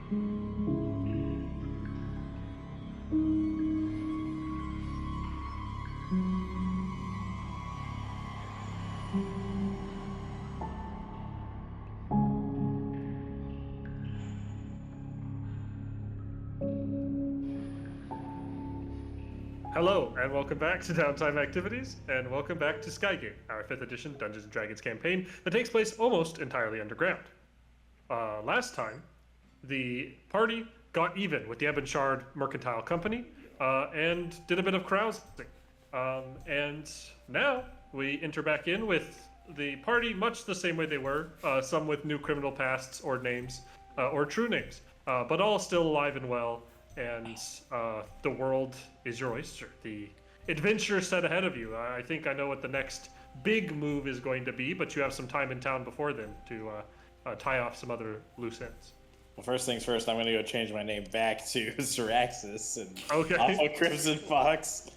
Hello, and welcome back to Downtime Activities, and welcome back to Skygate, our 5th edition Dungeons & Dragons campaign that takes place almost entirely underground. Last time, the party got even with the Ebonshard Mercantile Company, and did a bit of carousing. And now, we enter back in with the party much the same way they were, some with new criminal pasts or names, or true names, but all still alive and well. And the world is your oyster. The adventure set ahead of you. I think I know what the next big move is going to be, but you have some time in town before then to tie off some other loose ends. Well, first things first, I'm going to go change my name back to Syraxis and okay. off of Crimson Fox.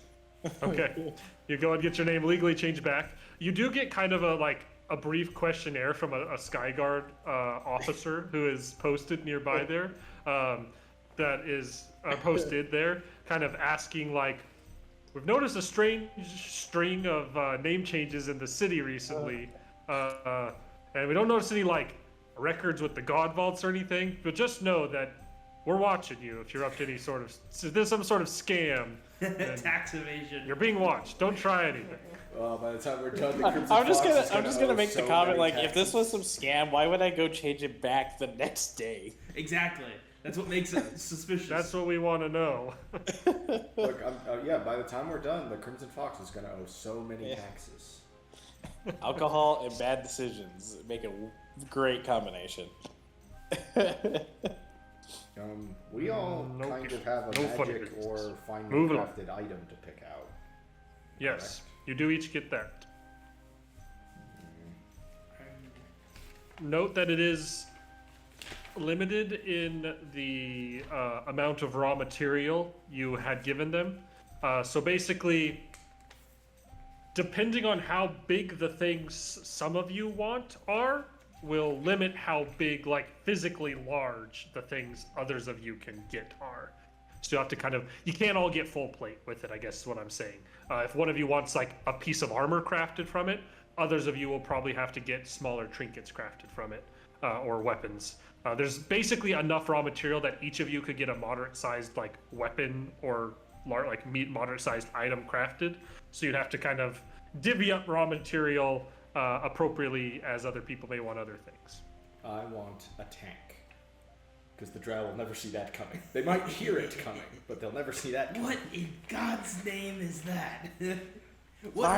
Okay. You go and get your name legally changed back. You do get kind of a brief questionnaire from a Skyguard officer who is posted nearby there. That is posted there, kind of asking we've noticed a strange string of name changes in the city recently, and we don't notice any records with the God Vaults or anything, but just know that we're watching you if you're up to any sort of, if there's some sort of scam. Tax evasion. You're being watched. Don't try anything. Well, by the time we're done, the Crimson I'm just Fox gonna owe make the so comment many if this was some scam, why would I go change it back the next day? Exactly. That's what makes it suspicious. That's what we want to know. Look, yeah, by the time we're done, the Crimson Fox is going to owe so many taxes. Alcohol and bad decisions make a great combination. We all kind of have a magic or finely crafted item to pick out. Yes, correct? You do each get that. Note that it is limited in the amount of raw material you had given them. So basically, depending on how big the things some of you want will limit how big, physically large, the things others of you can get are. So you have to you can't all get full plate with it, I guess is what I'm saying. If one of you wants a piece of armor crafted from it, others of you will probably have to get smaller trinkets crafted from it, or weapons. There's basically enough raw material that each of you could get a moderate-sized weapon or moderate-sized item crafted. So you'd have to divvy up raw material appropriately as other people may want other things. I want a tank, because the Drow will never see that coming. They might hear it coming, but they'll never see that coming. What in God's name is that? What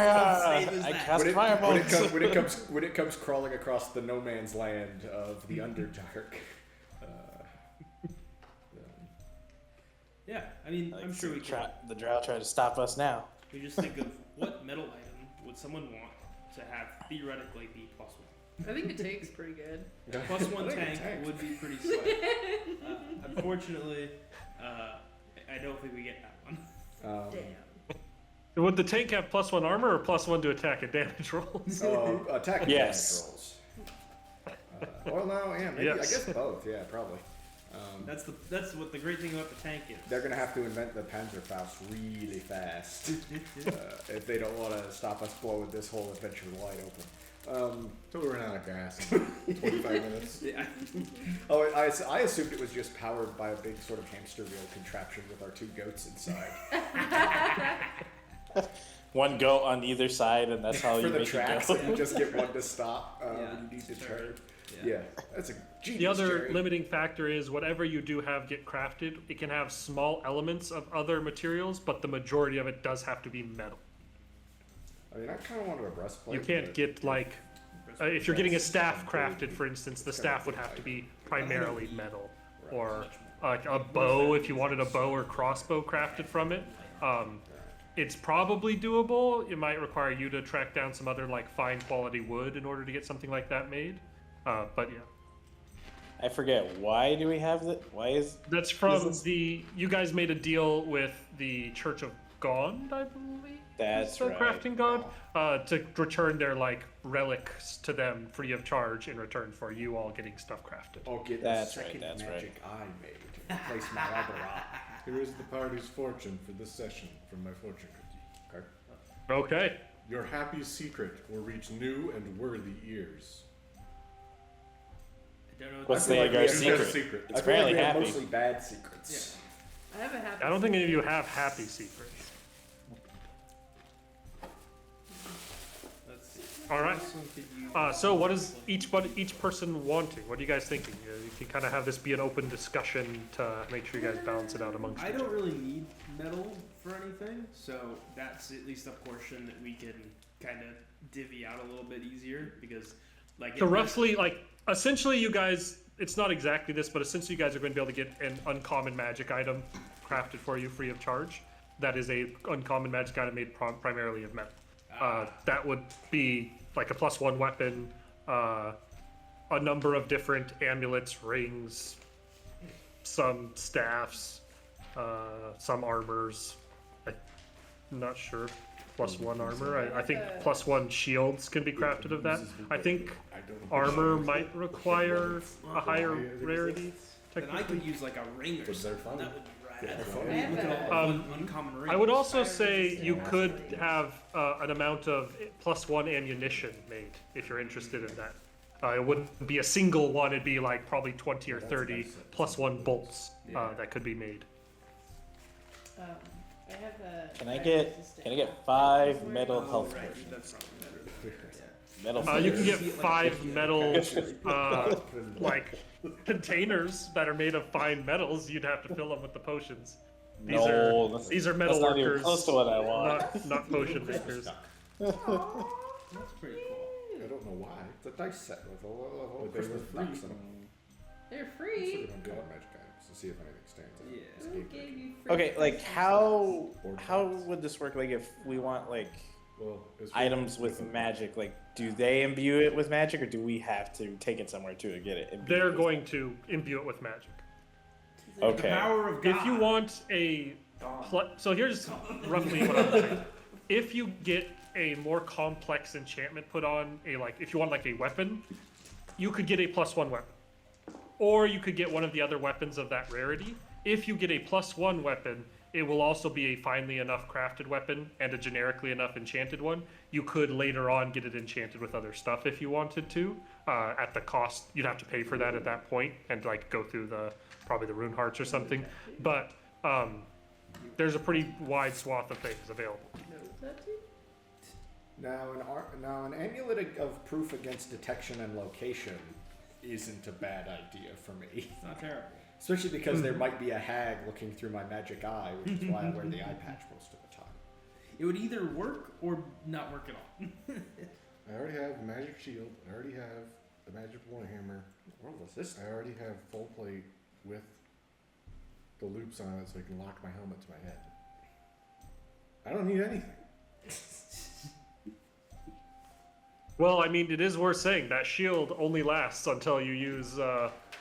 name is that? When it comes crawling across the no man's land of the Underdark. Yeah, I mean, I'm sure we can. The Drow try to stop us now. We just think of what metal item would someone want to have theoretically be +1. I think a tank's pretty good. +1 tank would be pretty slick. Unfortunately, I don't think we get that one. Damn. Would the tank have +1 armor or +1 to attack and damage rolls? Attack and damage rolls. Well, no, yeah, maybe. Yes. I guess both. Yeah, probably. That's what the great thing about the tank is. They're gonna have to invent the Panzerfaust really fast if they don't want to stop us blowing this whole adventure wide open. So we run out of gas in 25 minutes. Yeah. Oh, I assumed it was just powered by a big sort of hamster wheel contraption with our 2 goats inside. One goat on either side, and that's how For you the make tracks, it and go. you just get one to stop when you need to turn. Yeah, that's a genius. The other Jerry. limiting factor is whatever you do have get crafted, it can have small elements of other materials, but the majority of it does have to be metal. I mean, I kind of wanted a breastplate. You can't get if you're getting a staff crafted, for instance, the staff would have to be primarily metal, or a bow if you wanted a bow or crossbow crafted from it. It's probably doable. It might require you to track down some other fine quality wood in order to get something like that made. But yeah. I forget, why do we have that? Why is... That's from you guys made a deal with the Church of Gond, I believe? That's the right. crafting god, to return their like relics to them free of charge in return for you all getting stuff crafted. I'll get That's the right, second that's right. magic eye made and replace my other eye. Here is the party's fortune for this session from my fortune cookie. Okay. Okay. Your happy secret will reach new and worthy ears. I don't know. What's I the feel like our we It's have a secret? secret. It's I feel like apparently we have happy. mostly bad secrets. I have a happy. I don't think any of you have happy secrets. Let's see. All right. This one could use- So what is each person wanting? What are you guys thinking? You can kind of have this be an open discussion to make sure you guys balance it out amongst I each don't other. really need metal for anything, so that's at least a portion that we can kind of divvy out a little bit easier because, like, So it- roughly, like, essentially you guys, it's not exactly this, but essentially you guys are going to be able to get an uncommon magic item crafted for you free of charge. That is a uncommon magic item made primarily of metal. That would be like a +1 weapon, a number of different amulets, rings, some staffs, some armors. I'm not sure. +1 armor. I think +1 shields can be crafted of that. I think I don't know. armor might require a higher rarity. then I Technically. could use like a ring or But they're something. fun. That would be rad. They're fun. I have Look at a- all the uncommon rings. I would also Fire say resistant you could actually. have an amount of +1 ammunition made if you're interested in that. It wouldn't be a single one; it'd be like probably 20 or That's 30 nice. +1 bolts Yeah. that could be made. I have a. Can I fire get resistant 5 sword. metal Oh, health right. potions? That's probably better. Metal. You can fingers. get 5 metal like containers that are made of fine metals. You'd have to fill them with the potions. These No, are that's- these are metal That's not even workers, close to what I want. not potion makers. That's pretty cool. I don't know why. It's a dice set with a whole But they were Christmas free. box in them. They're Let's free. look on good magic items to see if anything stands out. Yeah. Who gave you free Okay, like Christmas how boxes? how would this work? Like if we want like Well, it's items with magic, like do they imbue it with magic, or do we have to take it somewhere to get it? imbued They're with going to imbue it with magic. Okay. The power of God. If you want a so here's roughly what I'm saying. If you get a more complex enchantment put on a if you want like a weapon, you could get a +1 weapon, or you could get one of the other weapons of that rarity. If you get a +1 weapon, it will also be a finely enough crafted weapon and a generically enough enchanted one. You could later on get it enchanted with other stuff if you wanted to. At the cost, you'd have to pay for that at that point and like go through probably the rune hearts or something. But there's a pretty wide swath of things available. Nose tattoo? Now an amulet of proof against detection and location isn't a bad idea for me. It's not terrible. Especially because there might be a hag looking through my magic eye, which is why I wear the eye patch most of the time. It would either work or not work at all. I already have the magic shield. I already have the magic warhammer. What was this? I already have full plate with the loops on it so I can lock my helmet to my head. I don't need anything. Well, I mean, it is worth saying that shield only lasts until you use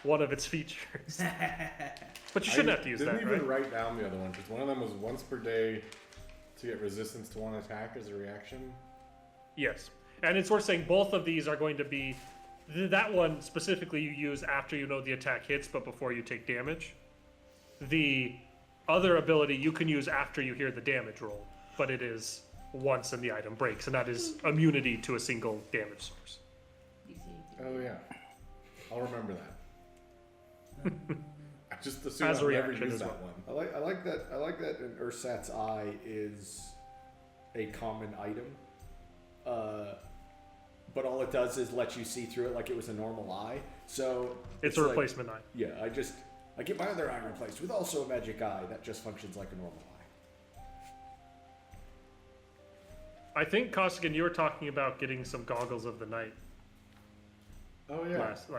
one of its features. But you shouldn't have to use didn't that, even right? write down the other one because one of them was once per day to get resistance to one attack as a reaction. Yes. And it's worth saying both of these are going to be that one specifically you use after you know the attack hits but before you take damage. The other ability you can use after you hear the damage roll, but it is once and the item breaks, and that is immunity to a single damage source. Easy. Oh yeah, I'll remember that. I just assume As a I'll never reaction use as that well. one. I like that an Ursat's eye is a common item. But all it does is let you see through it like it was a normal eye. So It's a like- replacement eye. Yeah, I get my other eye replaced with also a magic eye that just functions like a normal eye. I think, Costigan, you were talking about getting some goggles of the night Oh yeah, last,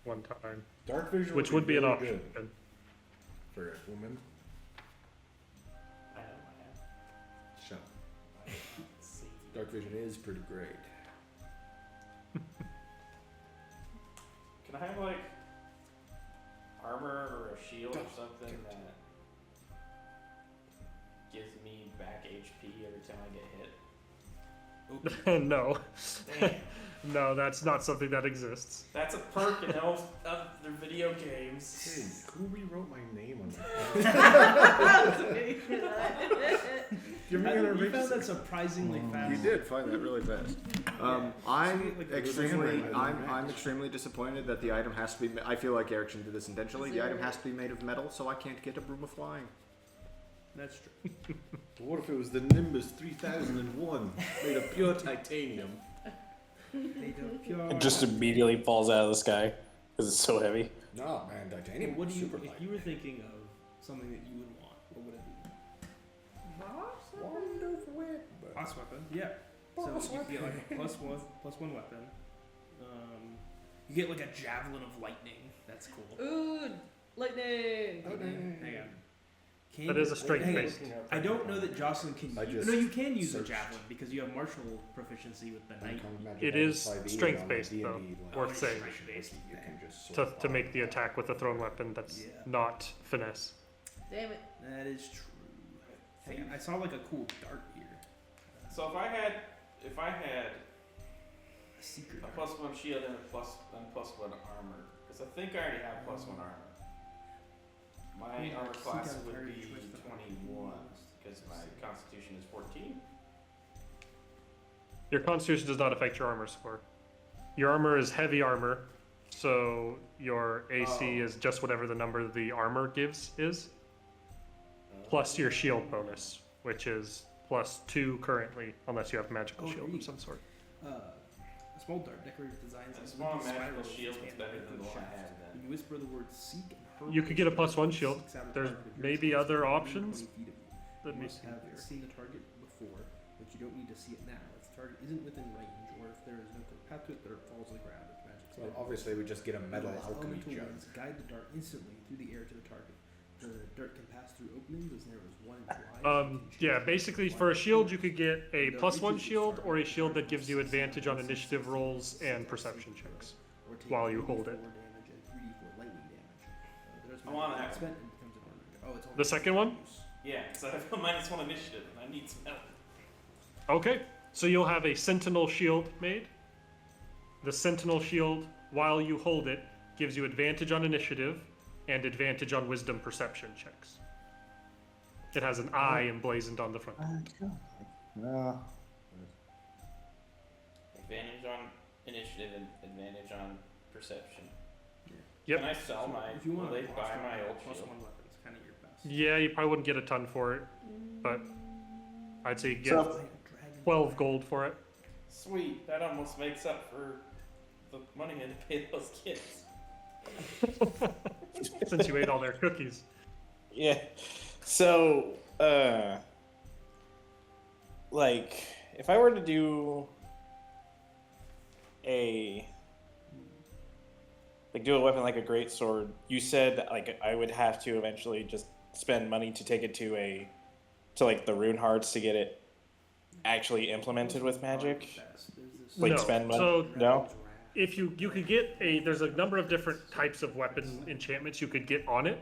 one time, dark vision, which would be an really option. good for a woman. I know, Shut. Dark vision is pretty great. Can I have like armor or a shield or something that gives me back HP HP every time I get hit? No. Damn. No, that's not something that exists. That's a perk in most other video games. Hey, who rewrote my name on I was waiting for that. Give me I an think you erase. found that surprisingly fast. You did find that really fast. Yeah. I'm Like a extremely, handwriting I'm match. extremely disappointed that the item has to be. I feel like Erickson did this intentionally. The item has to be made of metal, so I can't get a broom of flying. That's true. What if it was the Nimbus 3001 made of pure titanium? It just immediately falls out of the sky because it's so heavy. No, man, titanium. What do you, super if light. you were thinking of something that you would want, what would it be? Boss weapon, yeah. Boss So you get like a +1 weapon. You get like a javelin of lightning. That's cool. Ooh, lightning. Hang on. Can That is a strength hang on. based. I don't know that Jocelyn can. I just No, you can use a searched. javelin because you have martial proficiency with the knight. It is strength-based, though, worth saying. You can just To make the attack with a thrown weapon that's Yeah. not finesse. Damn it. That is true. Hang on, I saw like a cool dart here. So if I had A secret a dart. +1 shield and a +1 armor, because I think I already have +1 armor. My armor class would be 21 because my constitution is 14. Your constitution does not affect your armor score. Your armor is heavy armor, so your AC is just whatever the number the armor gives is, plus your shield bonus, which is +2 currently, unless you have magical Oh, shield there you of some go. sort. A small dart decorated designs. A small magical shield is better than the one I have then. When you whisper the word seek and hurl You could get a it +1 shield. seeks out a There's target of yours maybe within other 20 options. feet of you. Let You me must see have here. seen the target before, but you don't need to see it now. If the target isn't within range, or if there is no clear path to it, the dart falls to the ground. Its magic Well, spell. obviously, we just get a metal Utilize alchemy elemental jug. winds guide the dart instantly through the air to the target. The dart can pass through openings as narrow as 1 inch wide. Yeah, basically for a shield you could get a +1 shield or a shield that gives you advantage on initiative rolls and perception checks. Or take while you hold 3d4 it. damage and 3d4 lightning damage. The dart's I want magic that spent and becomes an ornament. Oh, it's only The second one? use. Yeah, because I have a -1 initiative and I need some help. Okay, so you'll have a sentinel shield made. The sentinel shield, while you hold it, gives you advantage on initiative and advantage on wisdom perception checks. It has an eye emblazoned on the front. Advantage on initiative and advantage on perception. Yep. Can I sell my? If you want will to they buy my old plus shield? 1 weapon, it's kind of your best. Yeah, you probably wouldn't get a ton for it, but I'd say you get So- Dragon 12 gold for it. Sweet, that almost makes up for the money I had to pay those kids. Since you ate all their cookies. Yeah. So, like, if I were to do do a weapon like a great sword, you said that, like, I would have to eventually just spend money to take it to like the rune hearts to get it actually implemented with magic. Like No. spend money. So No. if you could get there's a number of different types of weapon enchantments you could get on it.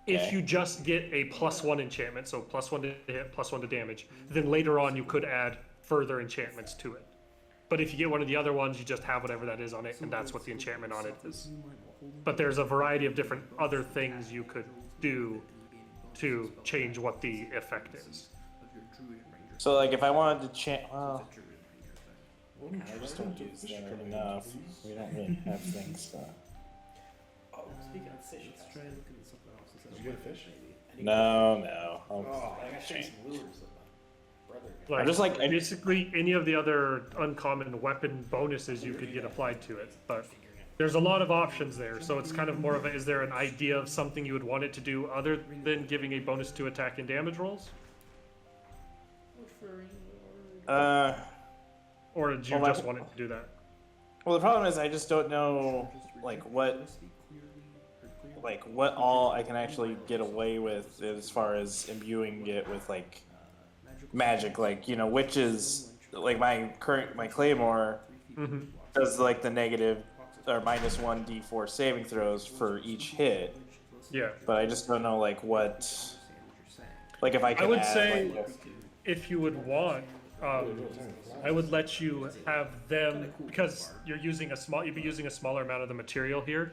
If Okay. you just get a +1 enchantment, so +1 to hit, +1 to damage, then later on you could add further enchantments to it. But if you get one of the other ones, you just have whatever that is on it, and that's what the enchantment on it is. But there's a variety of different other things you could do to change what the effect is. So, like, if I wanted to well, I just don't use them enough. We don't really have things. Oh, speaking of fish, Let's try looking at something else. Did you get a fish? No. Oh, I gotta show you some lures that my brother got. Like, I'm just like- basically any of the other uncommon weapon bonuses you could get applied to it, but there's a lot of options there, so it's kind of more of a, is there an idea of something you would want it to do other than giving a bonus to attack and damage rolls? Or did you Well, just want it to do that? Well, the problem is I just don't know, like, what all I can actually get away with as far as imbuing it with, like, magic. Like, you know, witches, like, my claymore Mm-hmm. does, like, the negative or -1 d4 saving throws for each hit. Yeah. But I just don't know, like, what, like, if I can would add, say- like, if you would want, I would let you have them because you're using you'd be using a smaller amount of the material here.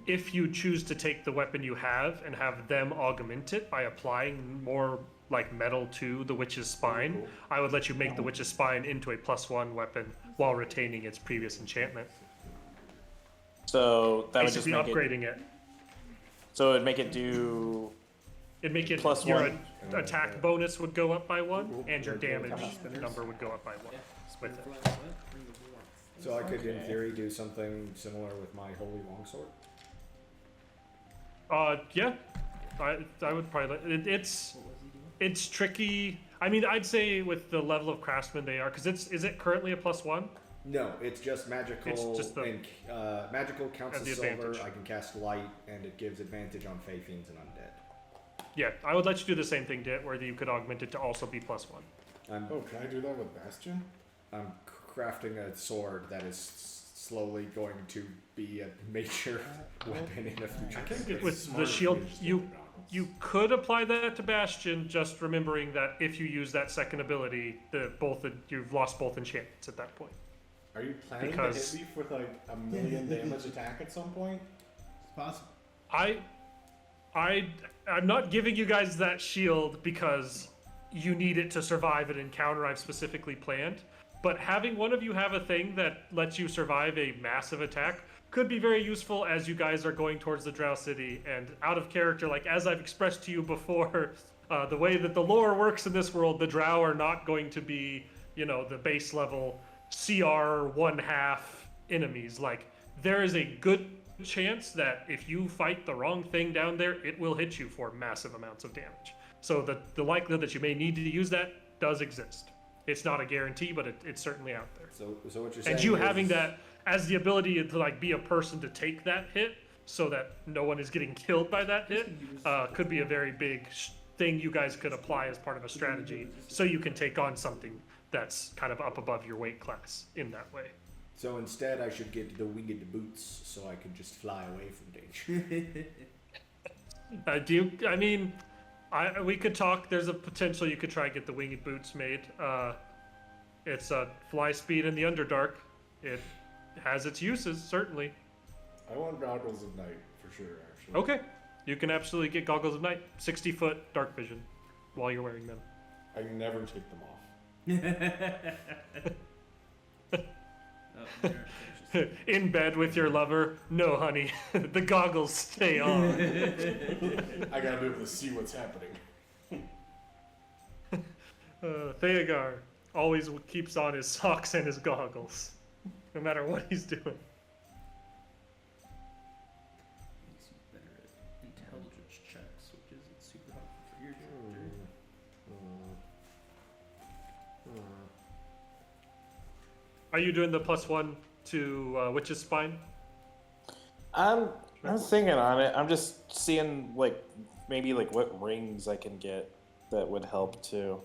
If you choose to take the weapon you have and have them augment it by applying more like metal to the witch's spine, I would let you make the witch's spine into a +1 weapon while retaining its previous enchantment. So that would just Basically make upgrading it. So it'd make it do. It'd make it Plus your one. attack bonus would go up by 1, and your damage number would go up by 1 with it. So I could, in theory, do something similar with my holy longsword. Yeah, I would probably. It's tricky. I mean, I'd say with the level of craftsman they are, because is it currently a +1? No, it's just magical. It's just the- and magical counts Has as the silver. advantage. I can cast light, and it gives advantage on fey fiends and undead. Yeah, I would let you do the same thing, Dit, where you could augment it to also be +1. I'm Oh, can I do that with Bastion? I'm crafting a sword that is slowly going to be a major weapon in the future. With the shield, you could apply that to Bastion, just remembering that if you use that second ability, you've lost both enchantments at that point. Are you planning Because- to hit me with like a million damage attack at some point? It's possible. I'm not giving you guys that shield because you need it to survive an encounter I've specifically planned. But having one of you have a thing that lets you survive a massive attack could be very useful as you guys are going towards the Drow City. And out of character, like as I've expressed to you before, the way that the lore works in this world, the Drow are not going to be, the base level CR 1/2 enemies. Like there is a good chance that if you fight the wrong thing down there, it will hit you for massive amounts of damage. So the likelihood that you may need to use that does exist. It's not a guarantee, but it's certainly out there. So what you're saying And you is, having that as the ability to like be a person to take that hit, so that no one is getting killed by that hit, could be a very big thing you guys could apply as part of a strategy, so you can take on something that's kind of up above your weight class in that way. So instead, I should get the winged boots so I can just fly away from danger. We could talk. There's a potential you could try and get the winged boots made. It's fly speed in the Underdark. It has its uses, certainly. I want goggles of night for sure. Actually. Okay, you can absolutely get goggles of night, 60-foot dark vision, while you're wearing them. I never take them off. Oh, there, In bed with your lover. No, honey, the goggles stay on. I gotta be able to see what's happening. Theogar always keeps on his socks and his goggles, no matter what he's doing. Makes you better at intelligence checks, which isn't super helpful for your character. Are you doing the +1 to Witch's Spine? I'm thinking on it. I'm just seeing maybe what rings I can get that would help too.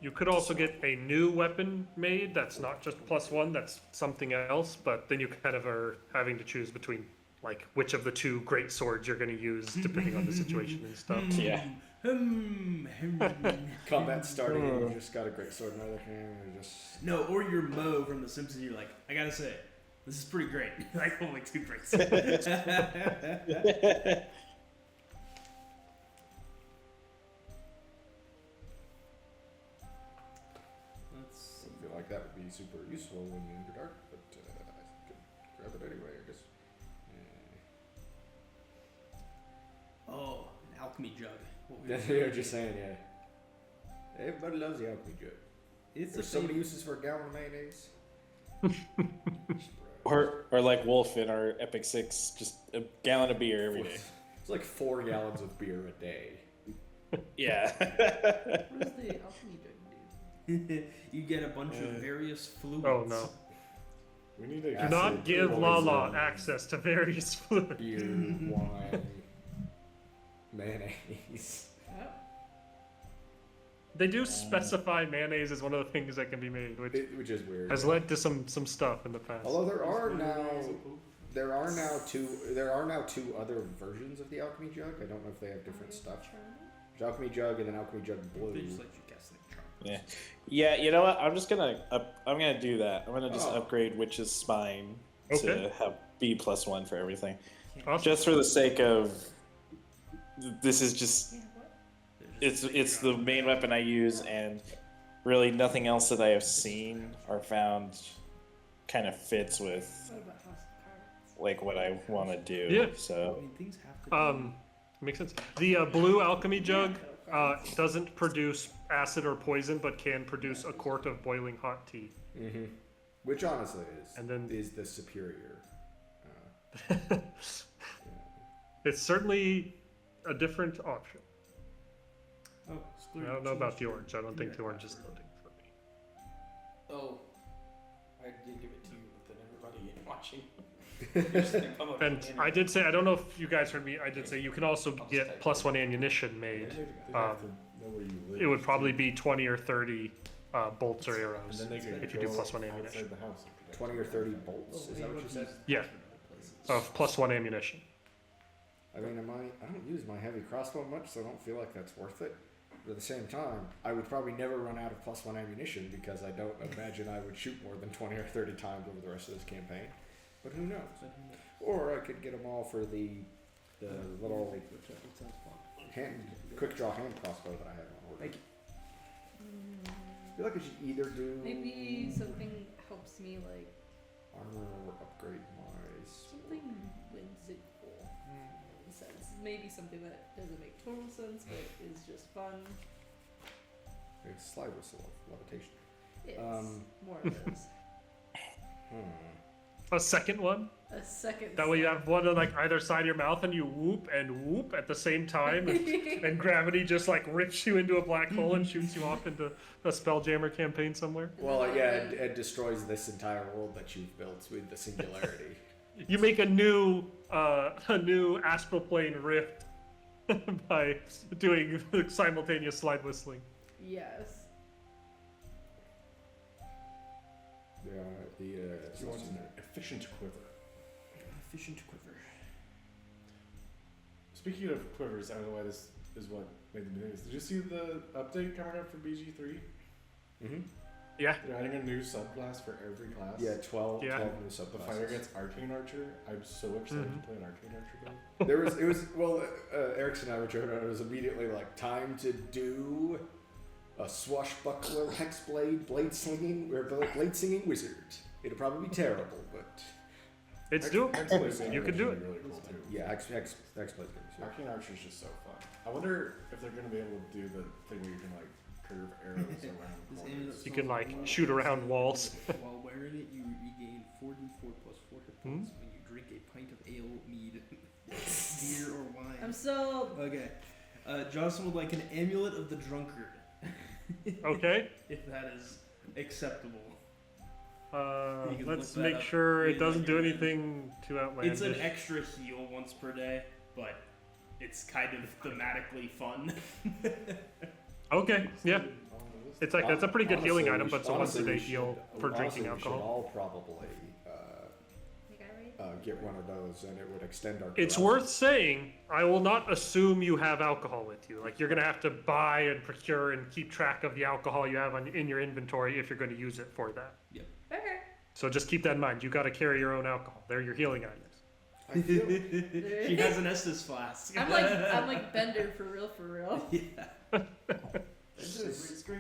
You could also get a new weapon made that's not just +1, that's something else, but then you kind of are having to choose between which of the two great swords you're going to use depending on the situation and stuff. Yeah. Combat starting, and you just got a great sword in either hand, and just... No, or you're Mo from The Simpsons. You're like, I gotta say, this is pretty great. Like, oh, two breaks. I feel like that would be super useful in the Underdark, but I could grab it anyway, I guess. Oh, an alchemy jug. What we That's what you're just saying, yeah. Everybody loves the alchemy jug. It's There's a so many thing. uses for a gallon of mayonnaise. Or like Wolf in our Epic 6, just a gallon of beer every day. It's like 4 gallons of beer a day. Yeah. What does the alchemy jug do? You get a bunch of various fluids. Oh no. We need to Do not give Lala access to various fluids. Beer, wine, mayonnaise. Oh. They do specify mayonnaise as one of the things that can be made, which Which is weird. has led to some stuff in the past. Although there are now There are now two other versions of the alchemy jug. I don't know if they have different stuff. There's alchemy jug and then alchemy jug blue. They just let you guess like Trump. Yeah. You know what? I'm just gonna I'm gonna do that. I'm gonna just Oh. upgrade Witch's Spine Okay. to have B+1 for everything, Awesome. just for the sake of. This is just. Yeah, what? They're just It's the main weapon I use, and really nothing else that I have seen or found kind of fits with What about House of Cards? like what I want to do. Yeah. I So mean, things have to. Makes sense. The blue alchemy jug doesn't produce acid or poison, but can produce a quart of boiling hot tea. Mm-hmm. Which honestly And then- is the superior. It's certainly a different option. Oh, I don't know about the orange. I don't think the orange is loading for me. Oh, I did give it to you, but then everybody watching. And I did say, I don't know if you guys heard me, I did say you can also get +1 ammunition made. They have to know where you live. It would probably be 20 or 30 bolts or And arrows then they could if you do go +1 outside ammunition. the house. 20 or 30 bolts. Is that what you said? Yeah, of +1 ammunition. I mean, I don't use my heavy crossbow much, so I don't feel like that's worth it. But at the same time, I would probably never run out of +1 ammunition because I don't imagine I would shoot more than 20 or 30 times over the rest of this campaign. But who knows? Or I could get them all for the little quick draw hand crossbow that I have on order. I feel like I should either do Maybe something helps me like armor or upgrade my something whimsical. In a sense, maybe something that doesn't make total sense, but is just fun. It's slide whistle of levitation. It's more of those. A second one. A second. That way you have one on like either side of your mouth and you whoop and whoop at the same time. And gravity just like rips you into a black hole and shoots you off into a Spelljammer campaign somewhere. Well, yeah, it destroys this entire world that you've built with the singularity. You make a new astral plane rift by doing simultaneous slide whistling. Yes. You want an efficient quiver. Efficient quiver. Speaking of quivers, I don't know why this is what made the news. Did you see the update coming up for BG3? Mm-hmm. Yeah. They're adding a new subclass for every class. Yeah, 12 Yeah. 12 new The subclasses. fighter gets Arcane Archer. I'm so excited Mhm. to play an Arcane Archer game. It was well, Erickson and I were joking around. It was immediately like time to do a swashbuckler blade singing wizard. It'll probably be terrible, but It's doable. Hexblade's You can do actually it. really cool too. yeah, Hexblade's gonna be sweet. Arcane Archer is just so fun. I wonder if they're going to be able to do the thing where you can like curve arrows around This corners. amulet You can like solves shoot around walls. While wearing it, you regain 4d4 plus 4 hit points when you drink a pint of ale, mead, beer, or wine. I'm sold. Okay. Johnson would like an amulet of the drunkard. Okay. If that is acceptable. You can Let's look that make up. sure it Yeah, doesn't do yeah. anything too outlandish. It's an extra heal once per day, but it's kind of thematically fun. Okay, yeah. On the list. It's like that's a pretty good healing Honestly, item, but it's a once a day we should- heal for honestly, drinking we alcohol. should all probably You got it right? get one of those, and it would extend our. It's carousal. worth saying, I will not assume you have alcohol with you. Like, you're going to have to buy and procure and keep track of the alcohol you have in your inventory if you're going to use it for that. Okay. So just keep that in mind. You got to carry your own alcohol. They're your healing items. I feel, She has an Estus flask. I'm like Bender for real. Yeah.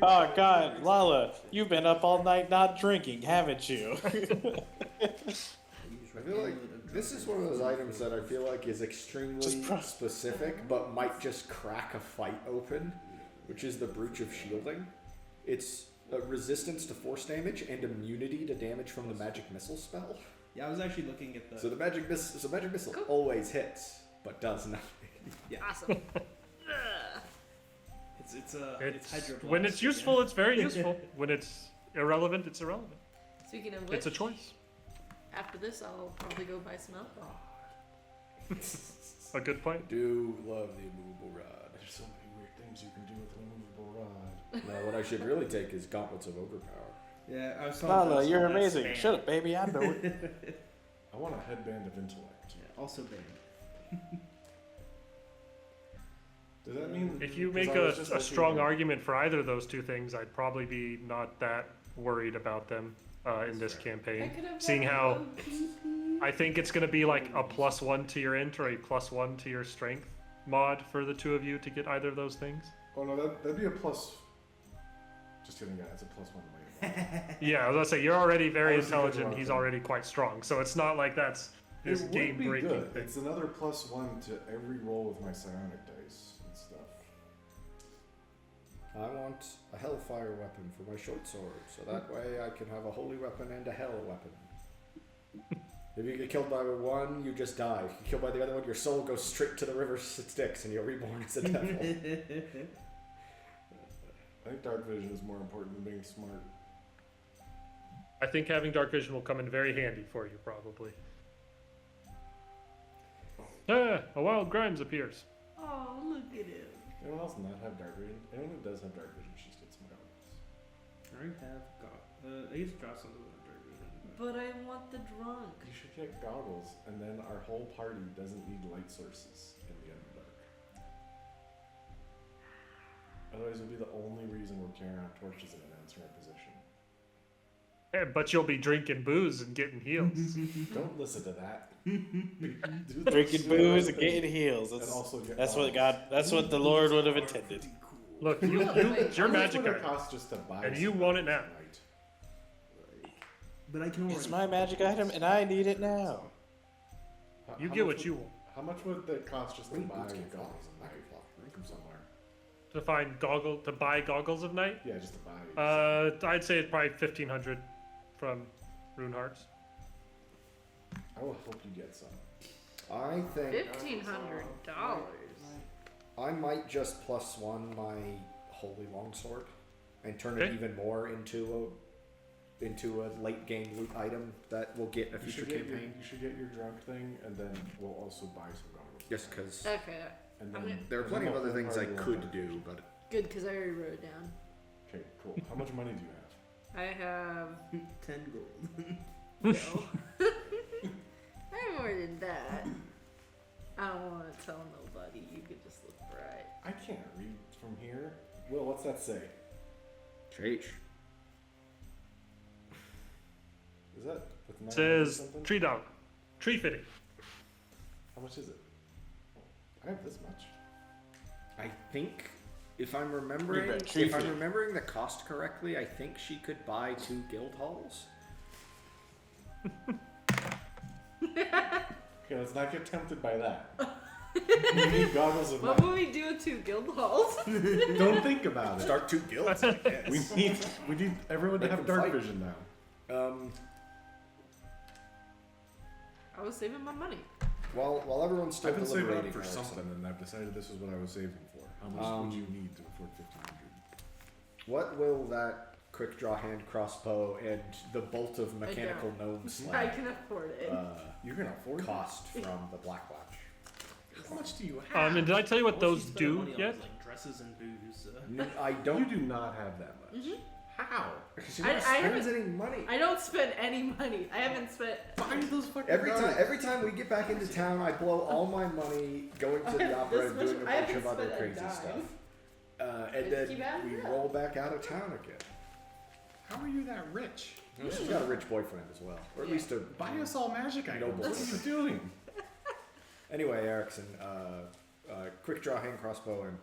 Oh God, Lala, you've been up all night not drinking, haven't you? I feel like this is one of those items that I feel like is extremely specific, but might just crack a fight open, which is the Brooch of Shielding. It's a resistance to force damage and immunity to damage from the magic missile spell. Yeah, I was actually looking at the. So the magic missile Cool. always hits, but does nothing. Awesome. It's It's, Hydroblast. when it's useful, it's very useful. When it's irrelevant, it's irrelevant. Speaking of which, It's a choice. after this, I'll probably go buy some alcohol. A good point. Do love the immovable rod. There's so many weird things you can do with an immovable rod. No, what I should really take is Gauntlets of Overpower. Yeah, I was Lala, you're amazing. Shut up, baby. I know it. I want a headband of intellect. Yeah, also banned. Does that mean If you 'cause make I a was just looking strong at- argument for either of those two things, I'd probably be not that worried about them in this I campaign. could have Seeing one how of those. I think it's going to be like a +1 to your int or a +1 to your strength mod for the two of you to get either of those things. Oh no, that'd be a plus. Just kidding, guys. It's a +1 to my Yeah, I was gonna say you're already very I was thinking intelligent. wrong He's thing. already quite strong, so it's not like that's this It would game be breaking good. thing. It's another +1 to every roll of my psionic dice and stuff. I want a hellfire weapon for my short sword, so that way I can have a holy weapon and a hell weapon. If you get killed by one, you just die. If you get killed by the other one, your soul goes straight to the river Styx and you're reborn as a devil. I think dark vision is more important than being smart. I think having dark vision will come in very handy for you, probably. Ah, a wild Grimes appears. Oh, look at him. Anyone else not have dark vision? Anyone who does have dark vision should just get some goggles. I have got. I guess Jocelyn doesn't have dark vision. But I want the drunk. You should get goggles, and then our whole party doesn't need light sources in the Underdark. Otherwise, it'll be the only reason we're carrying around torches in an answering position. Yeah, but you'll be drinking booze and getting heals. Don't listen to that. Drinking booze and getting heals. And also get That's what goggles. God. That's what the Lord would have intended. Look, it's your How much magic would it item, cost just to buy and some you want it now. goggles tonight? But I can already. It's my magic item, and I need it now. You How get much what you would- want. How much would it cost just to Rain buy boots can't fly. goggles and knife from somewhere? To buy goggles of night. Yeah, just to buy. I'd say it's probably 1,500 from Rune Hearts. I will help you get some. I think $1,500. I might just +1 my holy longsword and turn it Okay. even more into a late game loot item that will get a You future should get campaign. you should get your drunk thing, and then we'll also buy some goggles. Just because Okay, And I'm then gonna- there are and plenty then of the other things I whole party will could have- do, but good, because I already wrote it down. Okay, cool. How much money do you have? I have 10 gold. no. I have more than that. I don't want to tell nobody. You could just look right. I can't read from here. Will, what's that say? Cheech. Is that with It 900 says something? tree dog, tree fitting. How much is it? I have this much. I think if I'm remembering bet tree if I'm fee. remembering the cost correctly, I think she could buy 2 guild halls. Okay, let's not get tempted by that. We need goggles of What night. would we do with 2 guild halls? Don't think about it. Start 2 guilds, I guess. We need everyone to Make have them dark fight. vision now. I was saving my money. While everyone's still I've been saving deliberating up for Erickson, something, and I've decided this is what I was saving for. How much would you need to afford 1,500? what will that quick draw hand crossbow and the bolt of mechanical gnome I slag can afford it. You're gonna afford it? cost from the Black Latch? How much do you have? And did I tell you what All she those spent do money on yet? was, like dresses and booze. I You don't. do not have that much. How? She I never spends haven't- any money. I don't spend any money. I haven't spent. Buy those fucking Every time we get back into town, I blow all my money going to the opera and This doing a much- I bunch of haven't other spent a crazy dime. stuff. And Just keep then adding we it up. roll back out of town again. How are you that rich? Well, she's got a rich boyfriend as well, or at Yeah. least a. Buy us all magic items. Noble. What are you doing? Anyway, Erickson, quick draw hand crossbow and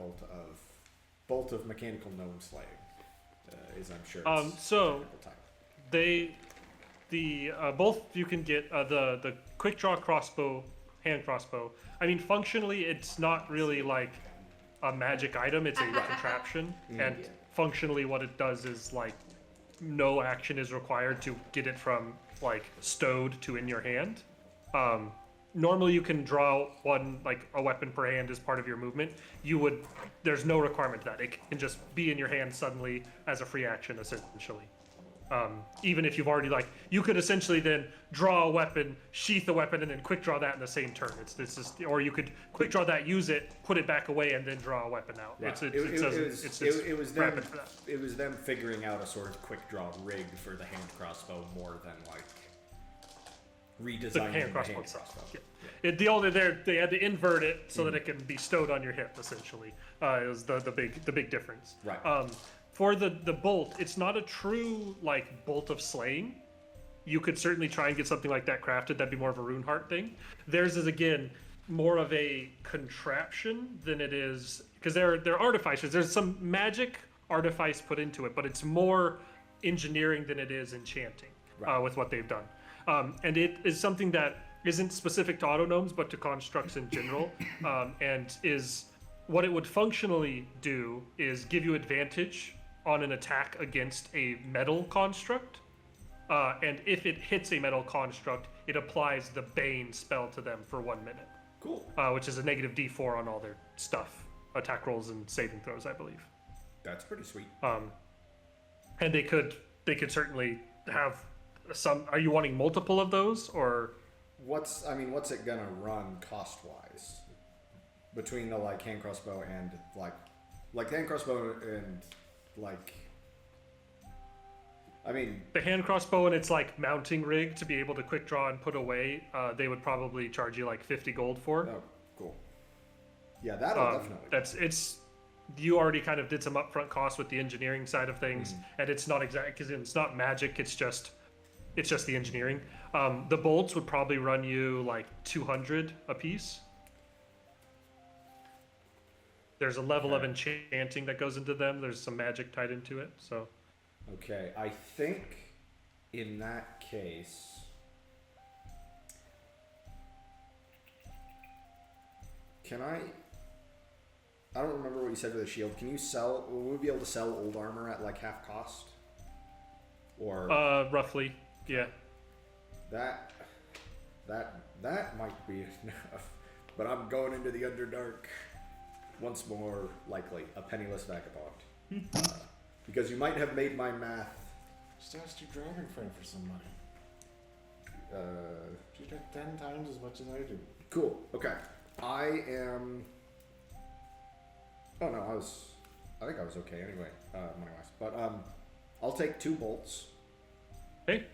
bolt of mechanical gnome slaying is, I'm sure. its So technical title. both you can get the quick draw crossbow, hand crossbow. I mean, functionally, it's not really like a magic item. It's a contraption, and functionally, what it does is like no action is required to get it from like stowed to in your hand. Normally, you can draw one like a weapon per hand as part of your movement. There's no requirement to that. It can just be in your hand suddenly as a free action, essentially. Even if you've already you could essentially then draw a weapon, sheath the weapon, and then quick draw that in the same turn. It's just, or you could quick draw that, use it, put it back away, and then draw a weapon out. Right. It was rapid for that. It was them figuring out a sort of quick draw rig for the hand crossbow more than like redesigning The hand the crossbow hand itself. crossbow. Yeah. They had to invert it so that it can be stowed on your hip. Essentially, is the big difference. Right. For the bolt, it's not a true like bolt of slaying. You could certainly try and get something like that crafted. That'd be more of a rune heart thing. Theirs is again more of a contraption than it is, because they're artificers. There's some magic artifice put into it, but it's more engineering than it is enchanting. Right. With what they've done, and it is something that isn't specific to autognomes but to constructs in general, and is what it would functionally do is give you advantage on an attack against a metal construct. And if it hits a metal construct, it applies the Bane spell to them for 1 minute. Cool. Which is a negative D4 on all their stuff, attack rolls and saving throws, I believe. That's pretty sweet. And they could certainly have some. Are you wanting multiple of those, or What's it gonna run cost wise? Between the like hand crossbow and like hand crossbow and like. I mean, the hand crossbow and its like mounting rig to be able to quick draw and put away? They would probably charge you like 50 gold for. oh, cool. Yeah, that'll definitely. You already kind of did some upfront costs with the engineering side of things, and it's not exact because it's not magic. It's just the engineering. The bolts would probably run you like 200 a piece. There's a level of enchanting that goes into them. There's some magic tied into it. So Okay, I think in that case. Can I don't remember what you said for the shield. Can you will we be able to sell old armor at like half cost? Or roughly, yeah. that might be enough. But I'm going into the Underdark once more, likely a penniless vagabond. Because you might have made my math. Just ask your dragon friend for some money. She's got 10 times as much as I do. Cool. Okay. I am. Oh no, I think I was okay anyway, money-wise. But I'll take 2 bolts. Okay.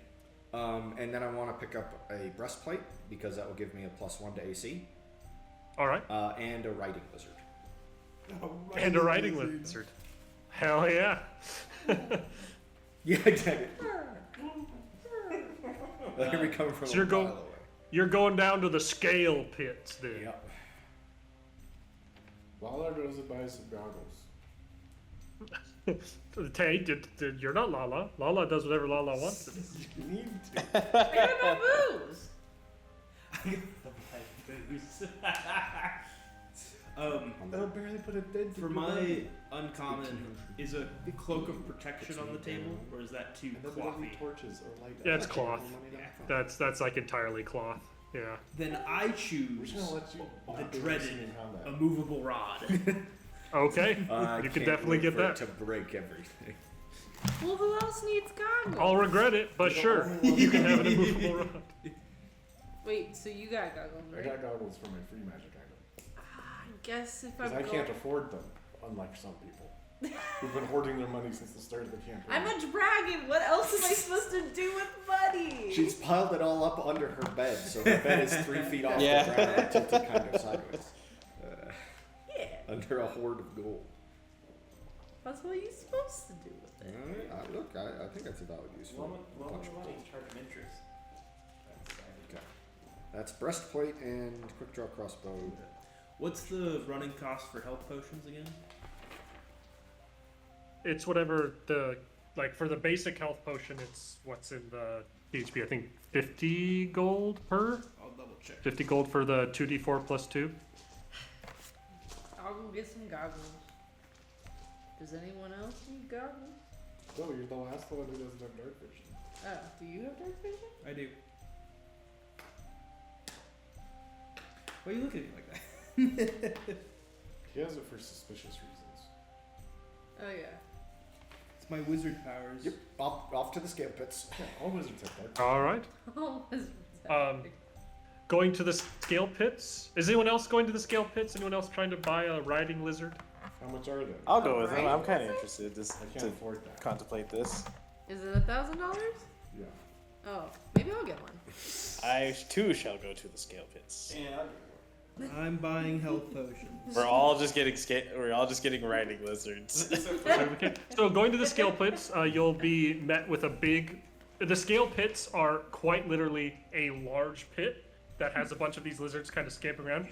And then I want to pick up a breastplate because that will give me a +1 to AC. All right. And a riding lizard. And a riding lizard. Hell yeah. Yeah, exactly. Here we come from So a you're mile go- away. You're going down to the scale pits then. Yep. Lala goes and buys some goggles. Tay, you're not Lala. Lala does whatever Lala wants to do. You need to. I got my booze. They'll barely put a dent For my uncommon, is a cloak of protection on the table, or is that too And they'll be clothy? torches or light. Yeah, it's cloth. Yeah. That's like entirely cloth. Yeah. Then I We're choose just gonna let you the not do this dreaded in combat. immovable rod. Okay. I You can can't definitely wait get for it that. to break everything. Well, who else needs goggles? I'll regret it, but You're the sure. only one You can who- have an immovable rod. Wait, so you got goggles, I right? got goggles for my free magic item. I guess if Because I'm I going... can't afford them, unlike some people who've been hoarding their money since the start of the campaign. I'm a dragon. What else am I supposed to do with money? She's piled it all up under her bed, so the bed is 3 feet off Yeah. the ground and tilted kind of sideways. Yeah. Under a hoard of gold. That's what you're supposed to do with it. Look, I think that's a valid use for punishment. interest. Okay. That's breastplate and quick draw crossbow. What's the running cost for health potions again? It's whatever for the basic health potion, it's what's in the HP. I think 50 gold per. I'll double check. 50 gold for the 2d4 plus 2. I'll go get some goggles. Does anyone else need goggles? No, you're the last one who doesn't have dark vision. Oh, do you have dark vision? I do. Why are you looking at me like that? He has it for suspicious reasons. Oh yeah. It's my wizard powers. Yep. Off to the scale pits. Yeah, all wizards have dark. All right. Oh, what's that? Going to the scale pits. Is anyone else going to the scale pits? Anyone else trying to buy a riding lizard? How much are they? I'll go with Right. them. I'm kind of interested just I can't to afford that. contemplate this. Is it $1,000? Yeah. Oh, maybe I'll get one. I too shall go to the scale pits. I'm buying health potions. We're all just getting riding lizards. Okay. So going to the scale pits, you'll be met with a big. The scale pits are quite literally a large pit that has a bunch of these lizards kind of scampering around.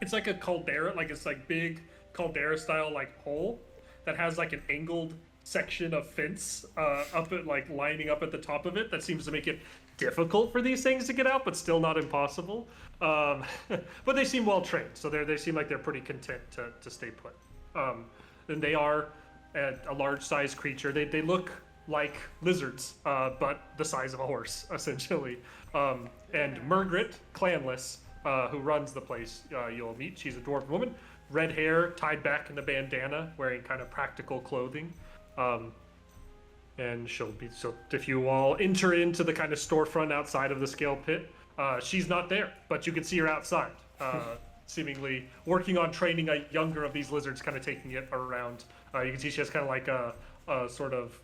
It's like a caldera, like it's like big caldera style like hole that has like an angled section of fence up at like lining up at the top of it that seems to make it difficult for these things to get out, but still not impossible. But they seem well trained, so they seem like they're pretty content to stay put. And they are a large sized creature. They look like lizards, but the size of a horse, essentially. And Margaret, clanless, who runs the place, you'll meet. She's a dwarven woman, red hair tied back in a bandana, wearing kind of practical clothing. And so if you all enter into the kind of storefront outside of the scale pit, she's not there, but you can see her outside, seemingly working on training a younger of these lizards, kind of taking it around. You can see she has kind of like a sort of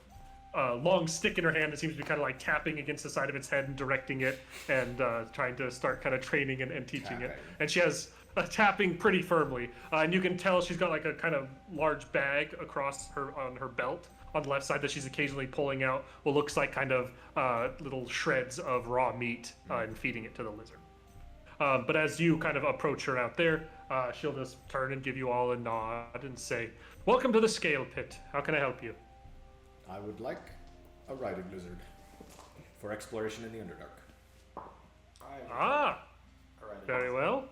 long stick in her hand that seems to be kind of like tapping against the side of its head and directing it and trying to start kind of training and teaching it. And she has tapping pretty firmly, and you can tell she's got like a kind of large bag across her on her belt on the left side that she's occasionally pulling out what looks like kind of little shreds of raw meat and feeding it to the lizard. But as you kind of approach her out there, she'll just turn and give you all a nod and say, "Welcome to the scale pit. How can I help you?" I would like a riding lizard for exploration in the Underdark. Ah, very well.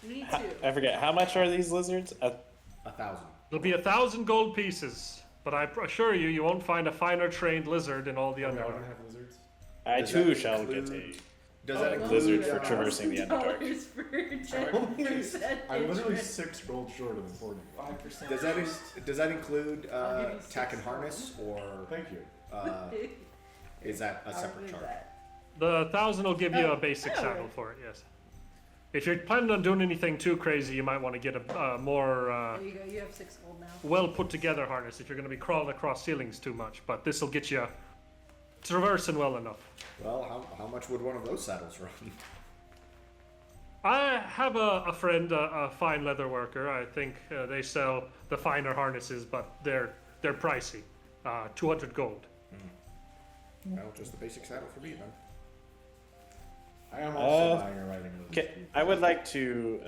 Me too. I forget, how much are these lizards? 1,000. It'll be 1,000 gold pieces, but I assure you, you won't find a finer trained lizard in all the Are we all Underdark. gonna have lizards? I Does too that shall include- get a Does that Oh, include lizard for traversing the Underdark. $1,000 per I'm literally percentage. 6 gold short of affording it. 5%. does that include I'll give you tack and 6 harness, or Thank you. is that a How separate is charge? that? The 1,000 will give you Oh, a basic oh. saddle for it, yes. If you're planning on doing anything too crazy, you might want to get a more There you go. You have 6 gold now. well put together harness if you're going to be crawling across ceilings too much. But this will get you traversing well enough. Well, how much would one of those saddles run? I have a friend, a fine leather worker. I think they sell the finer harnesses, but they're pricey. 200 gold. Well, just the basic saddle for me then. I am also buying a riding lizard. Okay, I would like to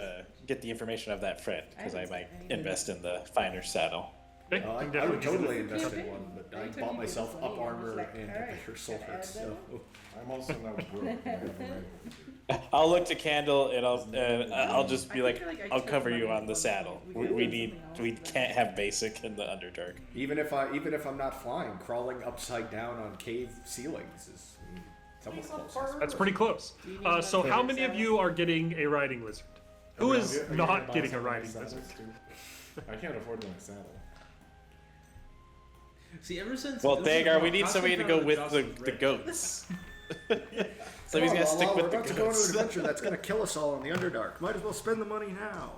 get the information of that friend, because I haven't might seen any. invest in the finer saddle. Okay, I you can would definitely do totally that. invest in Campaign. one, but I Anytime bought you myself do this up one, armor you're just like, and alright, better sword, gotta add so that I'm also not broke. and I have a riding lizard. I'll look to Candle and I'll just be I like, feel like I I'll took cover money you on from the them. saddle. We could We do need, something else, we but- can't have basic in the Underdark. even if I'm not flying, crawling upside down on cave ceilings is it's almost close. That's pretty close. Do you need So another how many of saddle? you are getting a riding lizard? Who Are we is all gonna not buy getting a some riding nice lizard? saddles, too? I can't afford my saddle. See, ever since Well, this is Thagar, about we need costume somebody to found go that with Joss the was rich. goats. So Come he's on, gonna stick Lala, with we're the about to go on an goats. adventure that's gonna kill us all in the Underdark. Might as well spend the money now.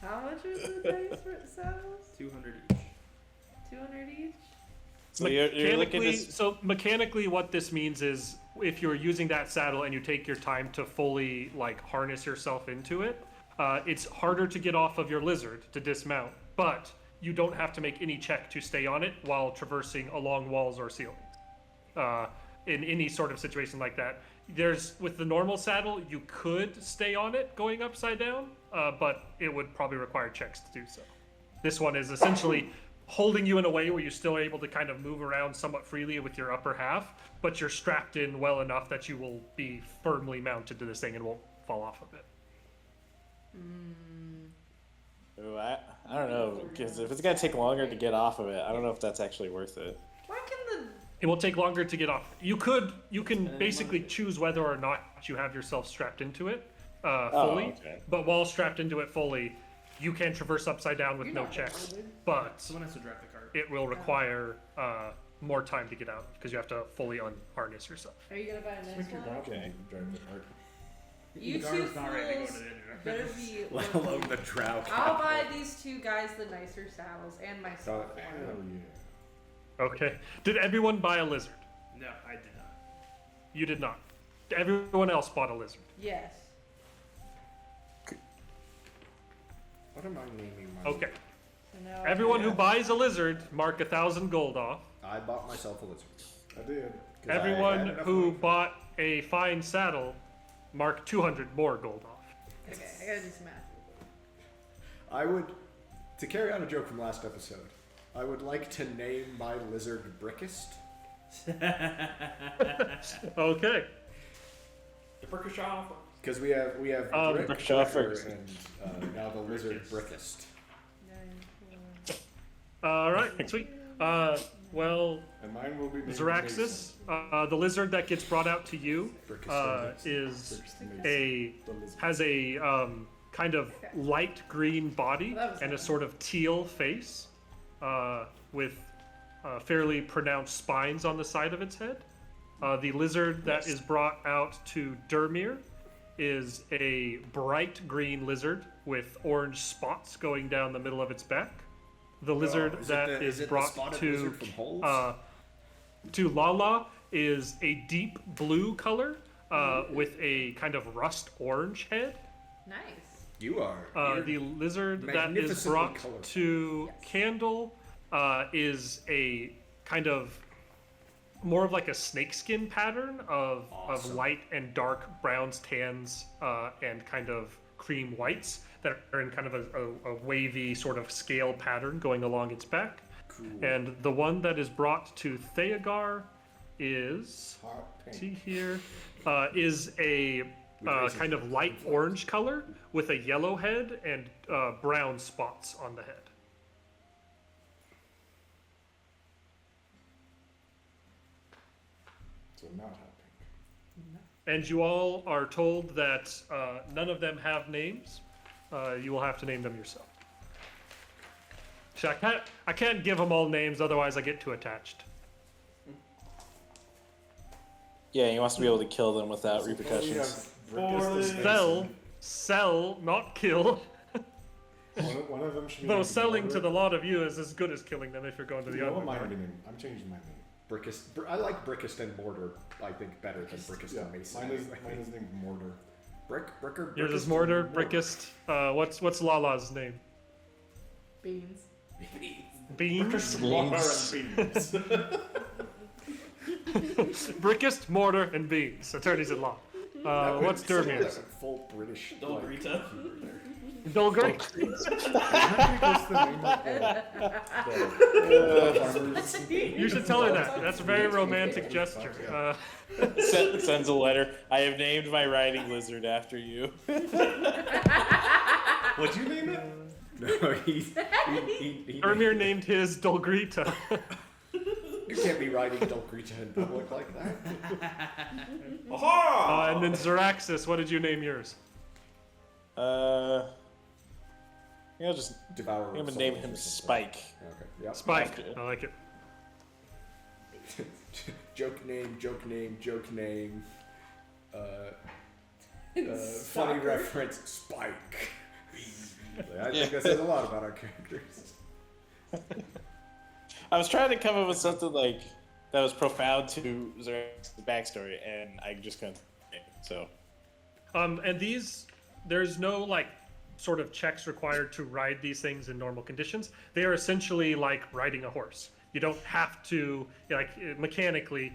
How much are the dice for saddles? 200 each. 200 each? So you're looking to... So mechanically, what this means is, if you're using that saddle and you take your time to fully like harness yourself into it, it's harder to get off of your lizard to dismount, but you don't have to make any check to stay on it while traversing along walls or ceilings. In any sort of situation like that, with the normal saddle, you could stay on it going upside down, but it would probably require checks to do so. This one is essentially holding you in a way where you're still able to kind of move around somewhat freely with your upper half, but you're strapped in well enough that you will be firmly mounted to this thing and won't fall off of it. Ooh, I don't know, because if it's gonna take longer to get off of it, I don't know if that's actually worth it. Why can the It will take longer to get off. You can basically choose whether or not you have yourself strapped into it fully, okay. but while strapped into it fully, you can traverse upside down with You're no not checks, loaded. but Someone has to drive the cart. it will require more time to get out because you have to fully unharness yourself. Are you gonna buy a Make nice your one? dog Okay. drive the cart. You The two car's not ready to go fools to the Underdark. better be. Let lucky. alone the Drow. I'll buy these two guys the nicer saddles and myself Oh, one. Hell yeah. Okay. Did everyone buy a lizard? No, I did not. You did not. everyone else bought a lizard. Yes. What am I naming my? Okay. So now Everyone who buys a lizard, mark 1,000 gold off. I bought myself a lizard. I did. 'Cause I Everyone had enough who money. bought a fine saddle, mark 200 more gold off. Okay, I gotta do some math. I would, to carry on a joke from last episode, I would like to name my lizard Brickest. Okay. Because we have Brick, Brickshot Bricker, first. and now the lizard Brickest. 9, All right, sweet. Well, And mine will be named Zaraxis, the lizard that gets brought out to you, Brickest. is Mason. a The lizard. has a kind of Okay. light green body Well, that was and a fun. sort of teal face, with fairly pronounced spines on the side of its head. The lizard that is brought out to Dermir is a bright green lizard with orange spots going down the middle of its back. The lizard is it that the- is is it the brought spotted to lizard from Holes? to Lala is a deep blue color with a kind of rust orange head. Nice. You are. The lizard that is magnificently brought colorful. to Yes. Candle is a kind of more of like a snakeskin pattern of Awesome. light and dark browns, tans, and kind of cream whites that are in kind of a wavy sort of scale pattern going along its back. Cool. And the one that is brought to Theogar is, Hot pink. see here, is a raisin kind of light orange color with a yellow head and brown spots on the head. So not hot pink. And you all are told that none of them have names. You will have to name them yourself. So I can't give them all names, otherwise I get too attached. Yeah, he wants to be able to kill them without So repercussions. we have Brickest and Sell, sell, not kill. Mason. One of them should be Though named selling to Vordra. the lot of you is as good as killing them if you're going to the You know what mine Underdark. would be named? I'm changing my name. Brickest. I like Brickest and Mortar. I think better than Brickest Yeah, and Mason. mine is anyway. named Mortar. Bricker. Yours is Brickest, Mortar, and Brickest. What's Lala's name? Beans. Beans? Beans. Brickest, Mortar, and Beans. Attorneys at law. That would- What's someone Dermir's? that would Full British. Dolgrita. Dolgrick. That's the name of the You should tell her that. That's a very romantic gesture. Sends a letter. I have named my riding lizard after you. What'd you name it? No, he Dermir named his Dolgrita. You can't be riding Dolgrita in public like that. And then Zaraxis, what did you name yours? I'll just Devour. I'm gonna souls name or him something. Spike. Okay. Yep. Spike. After- I like it. Joke name. Funny reference. Spike. I think that says a lot about our characters. I was trying to come up with something like that was profound to Zarax's backstory, and I just couldn't. So And these, there's no like sort of checks required to ride these things in normal conditions. They are essentially like riding a horse. You don't have to, like, mechanically,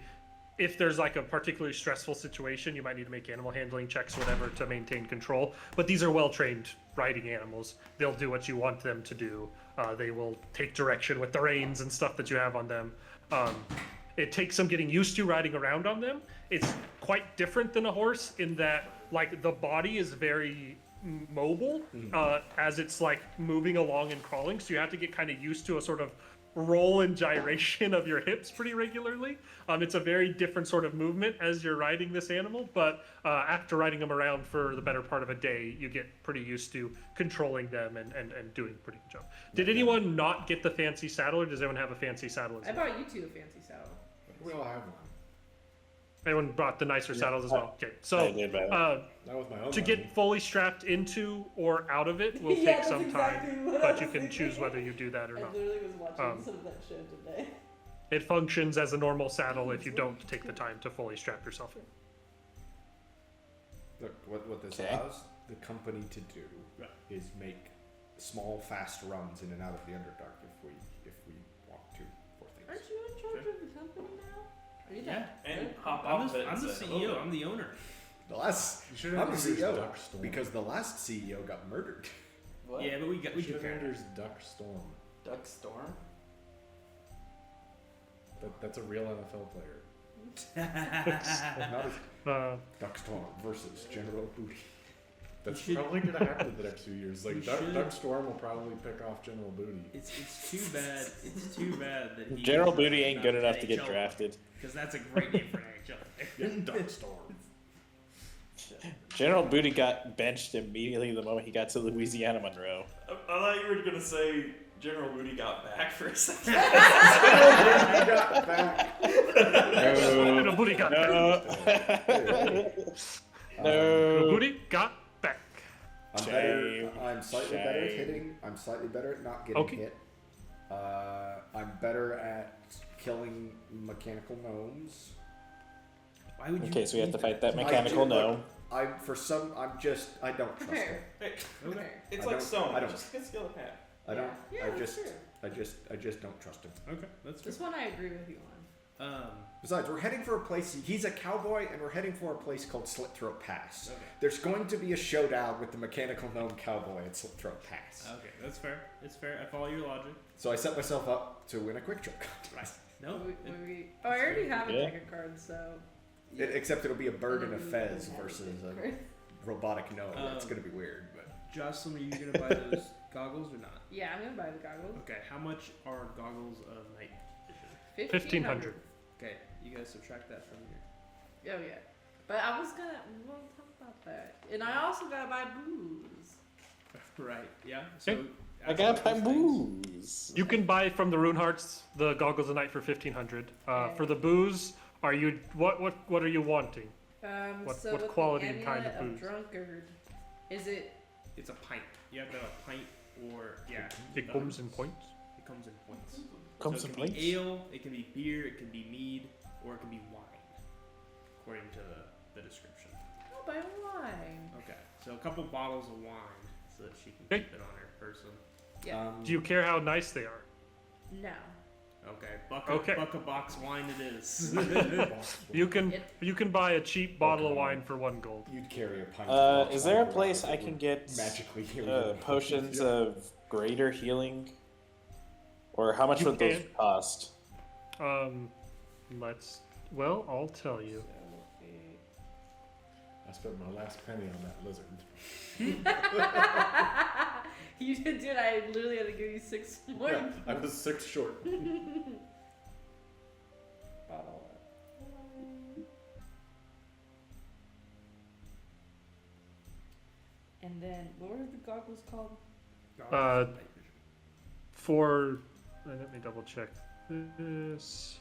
if there's like a particularly stressful situation, you might need to make animal handling checks, whatever, to maintain control. But these are well-trained riding animals. They'll do what you want them to do. They will take direction with the reins and stuff that you have on them. It takes some getting used to riding around on them. It's quite different than a horse in that, like, the body is very mobile as it's like moving along and crawling, so you have to get kind of used to a sort of roll and gyration of your hips pretty regularly. It's a very different sort of movement as you're riding this animal, but after riding them around for the better part of a day, you get pretty used to controlling them and doing a pretty good job. Did anyone not get the fancy saddle, or does anyone have a fancy saddle as I well? bought you two a fancy saddle. We all have one. Anyone brought the nicer saddles as well? Okay, I so did, but Not with my own to money. get fully strapped into or out of it will Yeah, take that's some exactly time, what I but was you can choose thinking. whether you do that or I not. literally was watching Um, some of that show today. It functions as a normal saddle if you don't take the time to fully strap yourself in. Look, what this Okay. allows the company to do Right. is make small, fast runs in and out of the Underdark if we want to for things. Aren't you in charge of the company now? Are you Yeah. that And good? hop I'm off the, it. I'm and the say, CEO. "Hello." I'm the owner. The last You should I'm the have named yours CEO Duck Storm. because the last CEO got murdered. What? Yeah, but we You took should have care named of yours Duck Storm. Duck Storm? That's a real NFL player. it. Not as Uh, Duckstorm versus General Booty. That's should- probably gonna happen the next few years. We Like should- Duck Storm will probably pick off General Booty. It's too bad. It's too bad that he General is Booty ain't not good an enough to get NHL drafted. Because that's a great name for an NHL player. Duck Storm. General Booty got benched immediately the moment he got to Louisiana Monroe. I thought you were gonna say General Booty got back for a second. got back. Little booty got back. No. Little No. booty got back. I'm Shame. better. I'm slightly better at Shame. hitting. I'm slightly better at not getting Okay. hit. I'm better at killing mechanical gnomes. Why would you? Okay, so we have to do fight that I mechanical do, look, gnome. I don't trust him. Prepare. Hey, Prepare. it's I like don't- stone. I don't- Just get skill of hat. I don't. Yeah, I that's just. true. I just don't trust him. Okay, that's This fair. one I agree with you on. Besides, we're heading for a place. He's a cowboy, and we're heading for a place called Slit Throat Pass. Okay. There's going to be a showdown with the mechanical gnome cowboy at Slit Throat Pass. Okay, that's fair. It's fair. I follow your logic. So I set myself up to win a quick trip contest. Right. No. Oh, I already have a Yeah. deck of cards, so. Except it'll be a bird and a I don't fez have a versus deck of a cards. robotic gnome. It's Um, gonna be weird, but Jocelyn, are you gonna buy those goggles or not? Yeah, I'm gonna buy the goggles. Okay, how much are goggles of night vision? 1500. Okay, you guys subtract that from your. Oh yeah, but I was gonna. We won't talk about that. And I also gotta buy booze. Right. Yeah. So. Okay. I ask got about my those things. booze. You can buy from the Rune Hearts the goggles a night for 1500. Okay. For the booze, are you what are you wanting? What So what with quality the and kind of amulet booze? drunkard, is it? It's a pint. You have to have a pint or yeah. It comes in points. It comes in points. Comes so in it can points? be ale, it can be beer, it can be mead, or it can be wine, according to the description. I'll buy wine. Okay, so a couple bottles of wine so that she can Okay. keep it on her person. Yeah. Do you care how nice they are? No. Okay, Okay. buck a box wine it is. You can It- you can buy a cheap bottle of Okay. wine for 1 gold. you'd carry a pint. of Is there a wine place around I that can would get magically heal you? potions of greater healing? Or how much You would those can. cost? Well, I'll tell you. I spent my last penny on that lizard. You did, dude. I literally had to give you 6 Yeah, points. I was 6 short. Bottle. And then, what were the goggles called? Uh, For let me double check this.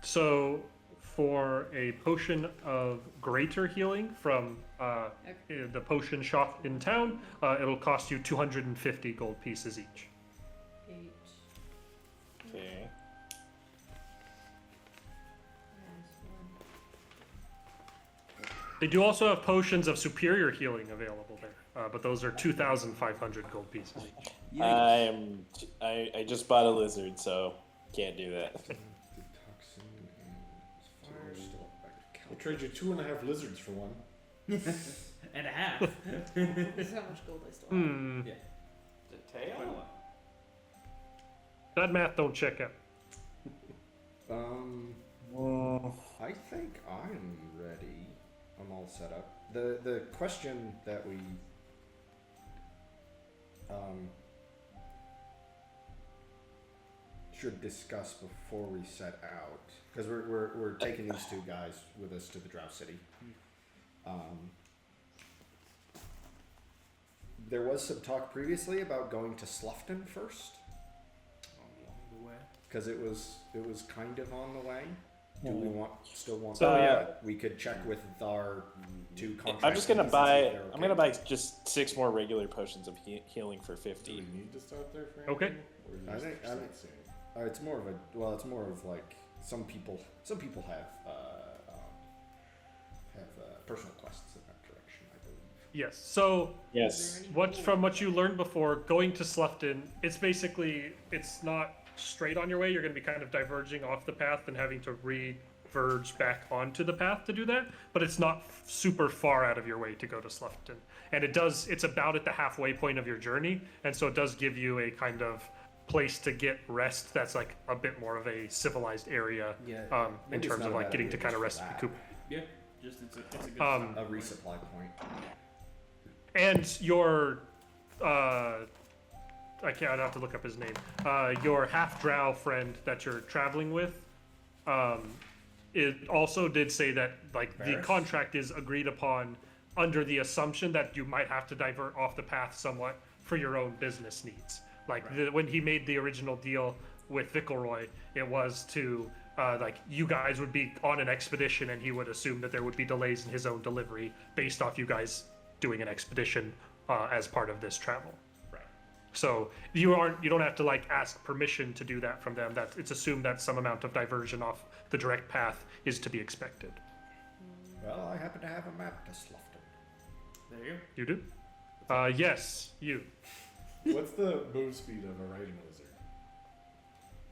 So for a potion of greater healing from the potion shop in town, it'll cost you 250 gold pieces each. 8. Okay. They do also have potions of superior healing available there, but those are 2,500 gold pieces each. I just bought a lizard, so can't do that. Toxin and fire still I'll trade you 2.5 lizards for one. And a half. This is how much gold I still have. Hmm. Yeah. The tail? That math don't check out. I think I'm ready. I'm all set up. The question that we should discuss before we set out, because we're taking these 2 guys with us to the Drow City. There was some talk previously about going to Sloughton first, Along the way. because it was kind of on the way. Do we still want? So, yeah. We could check with our 2 contracts. I'm just gonna and see if buy. they're I'm okay. gonna buy just 6 more regular potions of healing for Do 50. we need to start there for Okay. anything? Or is it I just think- for I think- sightseeing? It's more of a it's more of like some people have personal quests in that direction, I believe. Yes. So Yes. from what you learned before, going to Sloughton, it's not straight on your way. You're going to be kind of diverging off the path and having to reverge back onto the path to do that. But it's not super far out of your way to go to Sloughton, and it's about at the halfway point of your journey, and so it does give you a kind of place to get rest. That's like a bit more of a civilized area, in Maybe it's terms not of a like bad getting idea to kind of just rest for and that. recoup. Yeah, just it's a good A start. resupply point. And your I'd have to look up his name. Your half drow friend that you're traveling with, it also did say that like the Varys? contract is agreed upon under the assumption that you might have to divert off the path somewhat for your own business needs. Like when he made the original deal with Vickelroy, it was to like you guys would be on an expedition and he would assume that there would be delays in his own delivery based off you guys doing an expedition as part of this travel. Right. So you don't have to like ask permission to do that from them. That it's assumed that some amount of diversion off the direct path is to be expected. Well, I happen to have a map to Sloughton. There you go. You do? Yes, you. What's the move speed of a riding lizard?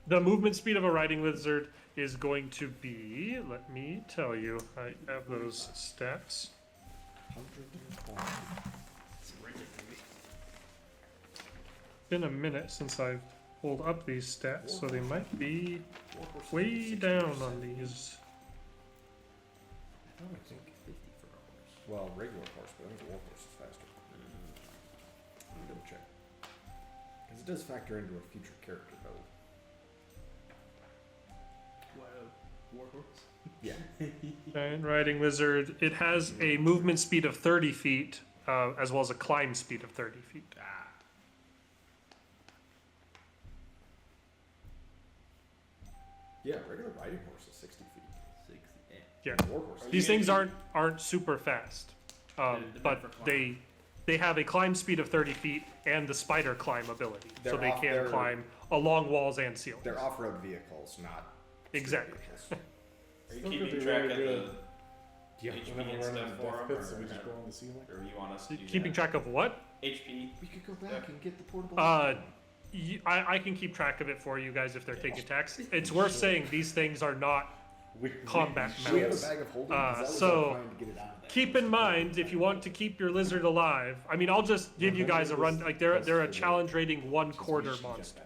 The movement speed of a riding lizard is going to be, let me tell you, I have those stats. 120. It's rigid, maybe. Been a minute since I've pulled up these stats, so they might be Warhorse way 60%. down on these. I think. 50 for a horse. Well, regular horse, but I think warhorse is faster. Let me double check. Because it does factor into a future character build. What, warhorse? Yeah. Giant riding lizard. It has a movement speed of 30 feet, as well as a climb speed of 30 feet. Ah. Yeah, regular riding horse is 60 feet. 60. Yeah. Warhorse. Are you These gonna things keep- aren't super fast, They're meant but for climb. they have a climb speed of 30 feet and the spider climb ability, so They're they off- can they're- climb along walls and ceilings. They're off-road vehicles, not street Exactly. vehicles. Are you Still keeping could be track really of good. the Yeah. HP Whenever and we're in stuff the for death them, pit, so we just or, go on the ceiling. or you want us to do Keeping that? track of what? HP. We could go back and get the portable. I can keep track of it for you guys if they're taking attacks. It's worth saying these things are not combat We have a mounts. bag of holding. 'Cause that was so our plan to get it out of there. Keep in mind, if you want to keep your lizard alive, I mean, I'll just give you guys a run. Like they're a challenge rating 1/4 monster.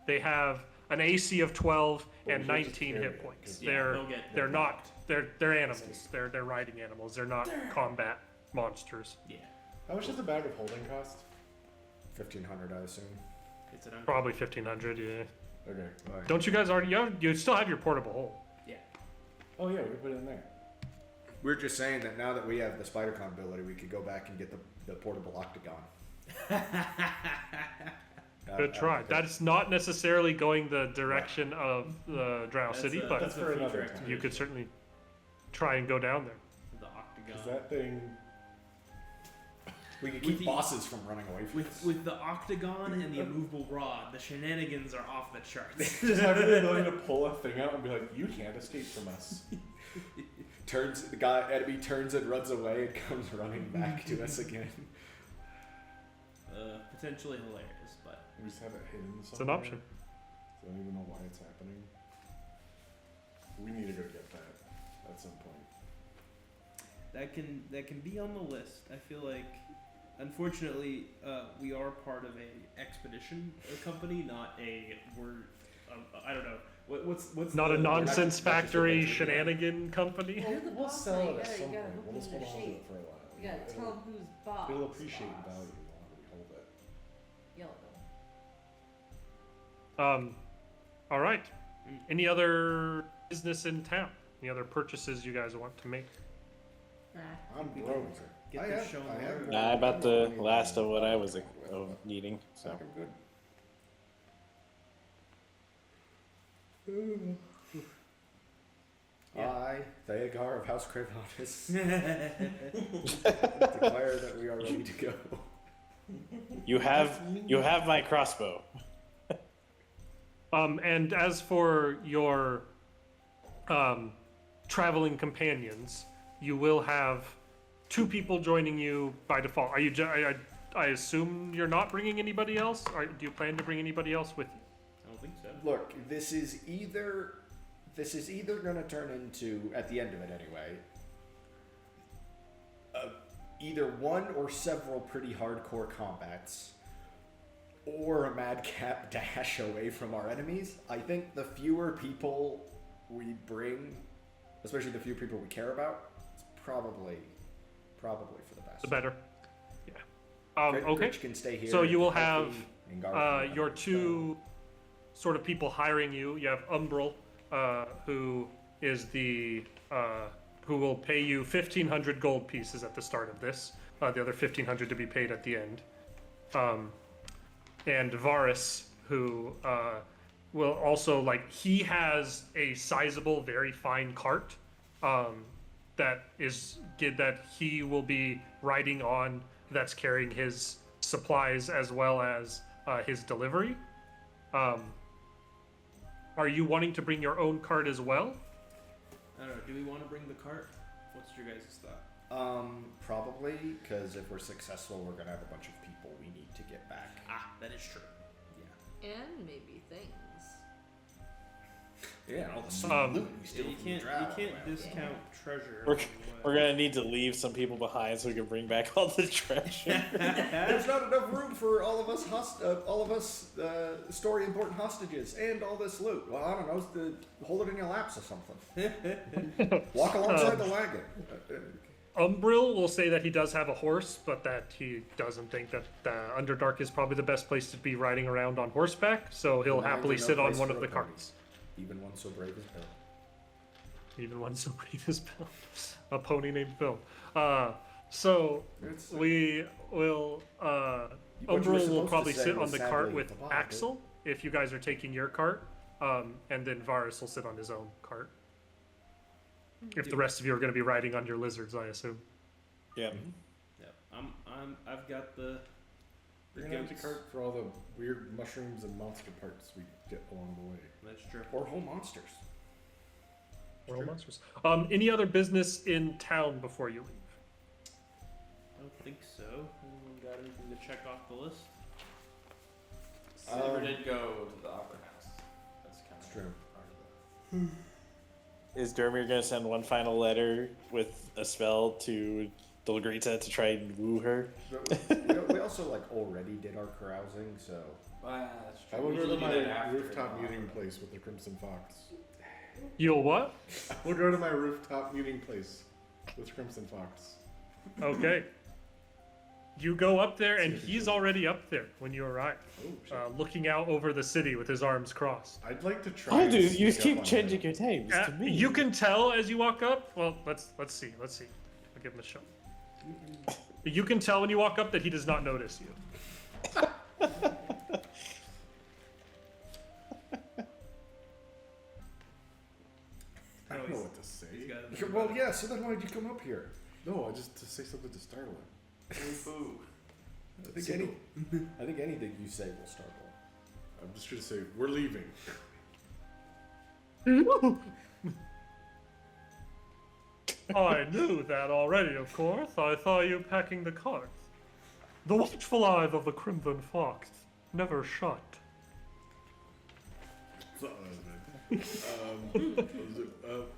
They have an AC of 12 Well, and we should just 19 carry hit it, points. 'cause- Yeah, they'll get- They're not they're animals. They're riding animals. They're not combat monsters. Yeah. How much does a bag of holding cost? 1,500, I assume. It's an Probably 1,500. Yeah. Okay. Don't you guys already? You still have your portable hole. Yeah. Oh yeah, we put it in there. We're just saying that now that we have the SpiderCon ability, we could go back and get the portable octagon. Good try. That's not necessarily going the direction of the Drow That's City, a- but that's a for future another activity. you could certainly try and go down there. The octagon. Cause that thing. We could With keep the- bosses from running away from us. With the octagon and the immovable rod, the shenanigans are off the charts. Just have the ability to pull a thing out and be like, you can't escape from us. Enemy turns and runs away and comes running back to us again. Potentially hilarious, but We just have it hidden somewhere. It's an option. So I don't even know why it's happening. We need to go get that at some point. that can be on the list. I feel like, unfortunately, we are part of a expedition company, not a I don't know what's Not a the- nonsense not just factory adventure, yeah. shenanigan company. You're the We'll boss sell now, it you at gotta- some you gotta point. hook We'll just in hold your on to it shape. for a while. You gotta tell them who's boss. It'll appreciate boss. value the longer we hold it. Yellow. All right. Any other business in town? Any other purchases you guys want to make? Nah. I'm we broke. Get I this have- show I have on. one. Nah, about the last of what I was needing. So I'm good. I, Theogar of House Cravanus, declare that we are ready to go. you have my crossbow. And as for your traveling companions, you will have 2 people joining you by default. Are you? I assume you're not bringing anybody else. Do you plan to bring anybody else with you? I don't think so. Look, this is either going to turn into, at the end of it anyway, either one or several pretty hardcore combats, or a madcap dash away from our enemies. I think the fewer people we bring, especially the few people we care about, it's probably for the best. The better. Yeah. Okay. Rich can stay here. So you will Healthy, have and Garth can your come 2 sort of people hiring you. You have Umbral, who is the who will pay you 1,500 gold pieces at the start of this. The other 1,500 to be paid at the end. And Varus, who will also, like, he has a sizable, very fine cart that he will be riding on, that's carrying his supplies as well as his delivery. Are you wanting to bring your own cart as well? I don't know. Do we want to bring the cart? What's your guys' thought? Probably, because if we're successful, we're gonna have a bunch of people we need to get back. Ah, that is true. Yeah. And maybe things. Yeah, and all the Um, loot we steal You from can't the Drow. discount treasure. We're gonna need to leave some people behind so we can bring back all the treasure. There's not enough room for all of us story important hostages and all this loot. Well, I don't know, hold it in your laps or something. Walk alongside the wagon. Umbril will say that he does have a horse, but that he doesn't think that Underdark is probably the best place to be riding around on horseback, so he'll Lions happily are no sit on place one for of a the pony. carts. Even one so brave as Bill. Even one so brave as Bill. A pony named Bill. So It's- we will. What you were Umbril will supposed to probably say sit on was the sadly cart with the Bible. Axel if you guys are taking your cart, and then Varus will sit on his own cart. If the rest of you are going to be riding on your lizards, I assume. Yeah. Yeah. I've got the We're gonna have to cart for all the weird mushrooms and monster parts we get along the way. That's true. Or whole monsters. Or all monsters. Any other business in town before you leave? I don't think so. Anyone got anything to check off the list? Never did go to the opera house. That's kind It's of true. part of Is Dermir gonna send one final letter with a spell to Dolgrita to try and woo her? we also already did our carousing, so that's I true. will We go to usually do that my after rooftop the meeting opera. place with the Crimson Fox. You'll what? We'll go to my rooftop meeting place with Crimson Fox. Okay. You go up there, and he's already up there when you arrive, Oh, shit. looking out over the city with his arms crossed. I'd like to try. Oh, and dude, you sneak up keep on changing him. your names to me. You can tell as you walk up. Well, let's see. I'll give him a shot. You can tell when you walk up that he does not notice you. I don't know what to say. He's got it. well, yeah. So then why'd you come up here? No, just to say something to startle him. Boo. I think anything you say will startle him. I'm just gonna say we're leaving. I knew that already, of course. I saw you packing the cart. The watchful eyes of the Crimson Fox never shut.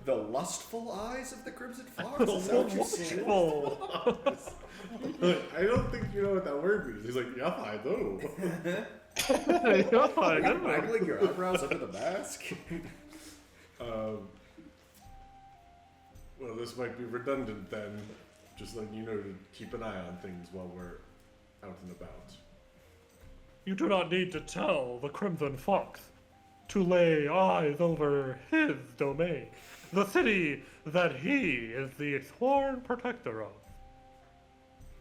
The lustful eyes of the Crimson Fox? Is that what you said? Watchful. I don't think you know what that word means. He's like, yeah, I know. Yeah, I Are you know. waggling your eyebrows under the mask? Well, this might be redundant then. Just letting you know to keep an eye on things while we're out and about. You do not need to tell the Crimson Fox to lay eyes over his domain, the city that he is the sworn protector of.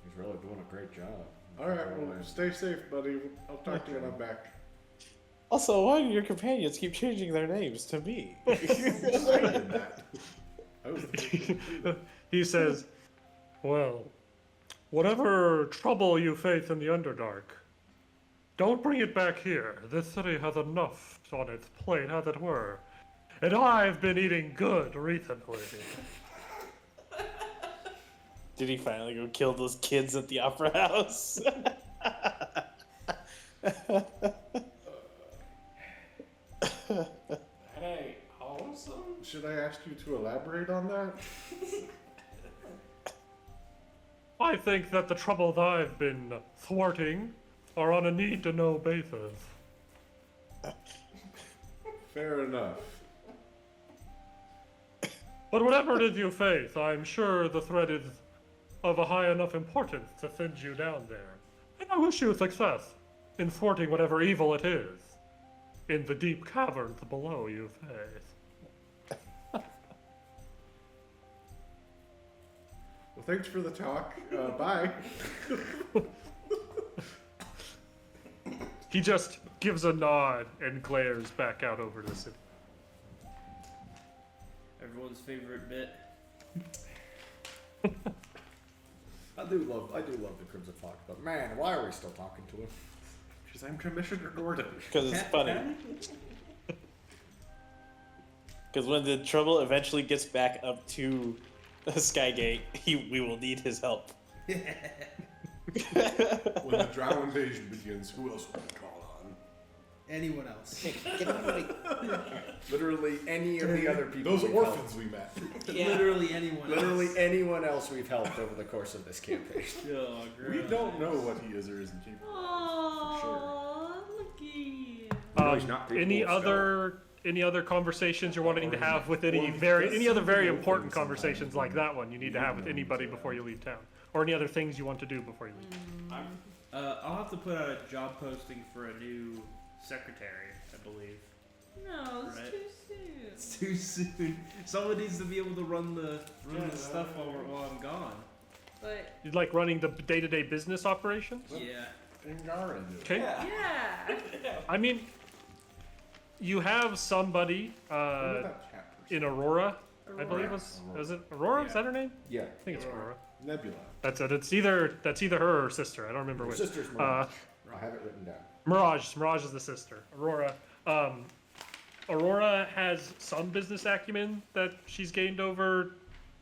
He's really doing a great job. All right, well, stay safe, buddy. I'll talk to you when I'm back. Also, why do your companions keep changing their names to me? I did that. I was He says, well, whatever trouble you face in the Underdark, don't bring it back here. This city has enough on its plate, as it were. And I've been eating good recently. Did he finally go kill those kids at the opera house? Hey, awesome. Should I ask you to elaborate on that? I think that the troubles I've been thwarting are on a need-to-know basis. Fair enough. But whatever it is you face, I'm sure the threat is of a high enough importance to send you down there. And I wish you success in thwarting whatever evil it is in the deep caverns below you face. Well, thanks for the talk. Bye. He just gives a nod and glares back out over the city. Everyone's favorite bit. I do love the Crimson Fox, but man, why are we still talking to him? Because I'm Commissioner Gordon. Because it's funny. Because when the trouble eventually gets back up to Skygate, we will need his help. When the Drow invasion begins, who else will we call on? Anyone else? Literally any of the other people. Those we've orphans we met. Literally anyone helped. Literally else. anyone else we've helped over the course of this campaign. Oh, We don't know what he is or isn't capable of, for sure. Aww, looky. he's not capable Any of other conversations you're wanting to have with any other very important conversations like that one you need to have with anybody before you leave town, or any other things you want to do before you leave. I'll have to put out a job posting for a new secretary, I believe. No, it's Right. too soon. It's too soon. Someone needs to be able to run the stuff while I'm gone. But You'd like running the day-to-day business operations? Yeah. Ingara did. Okay. yeah, I mean, you have somebody in Aurora, I believe was it Aurora? Is that her name? Yeah. I think it's Aurora. Nebula. That's it. That's either her or her sister. I don't remember Her which. sister's Mirage. I have it written down. Mirage is the sister. Aurora has some business acumen that she's gained over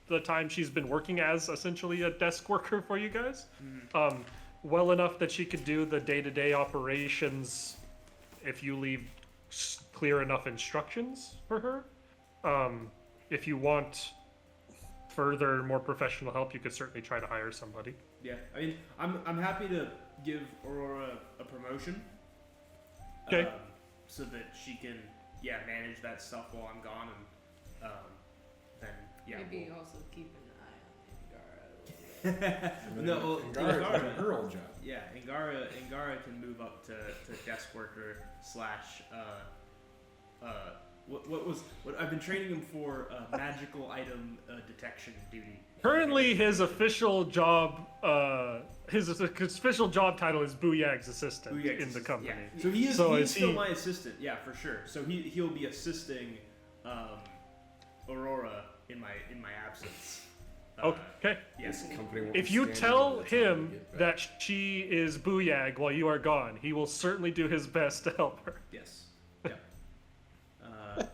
the time she's been working as essentially a desk worker for you guys. Well enough that she could do the day-to-day operations if you leave clear enough instructions for her. If you want further, more professional help, you could certainly try to hire somebody. Yeah. I mean, I'm happy to give Aurora a promotion. Okay. So that she can manage that stuff while I'm gone, and then maybe also keep an eye on Ingara. And then No, well, Ingara Ingara- did her old job. Yeah, Ingara can move up to desk worker slash what I've been training him for magical item detection duty. Currently, his official job title is Booyag's assistant Booyag's in the assistant, company. Yeah. So he is, So he is is still he- my assistant, yeah, for sure. So he'll be assisting Aurora in my absence. Okay. Yes. Company won't If be you standing tell by the time him we get back. that she is Booyag while you are gone, he will certainly do his best to help her. Yes. Yeah. I'm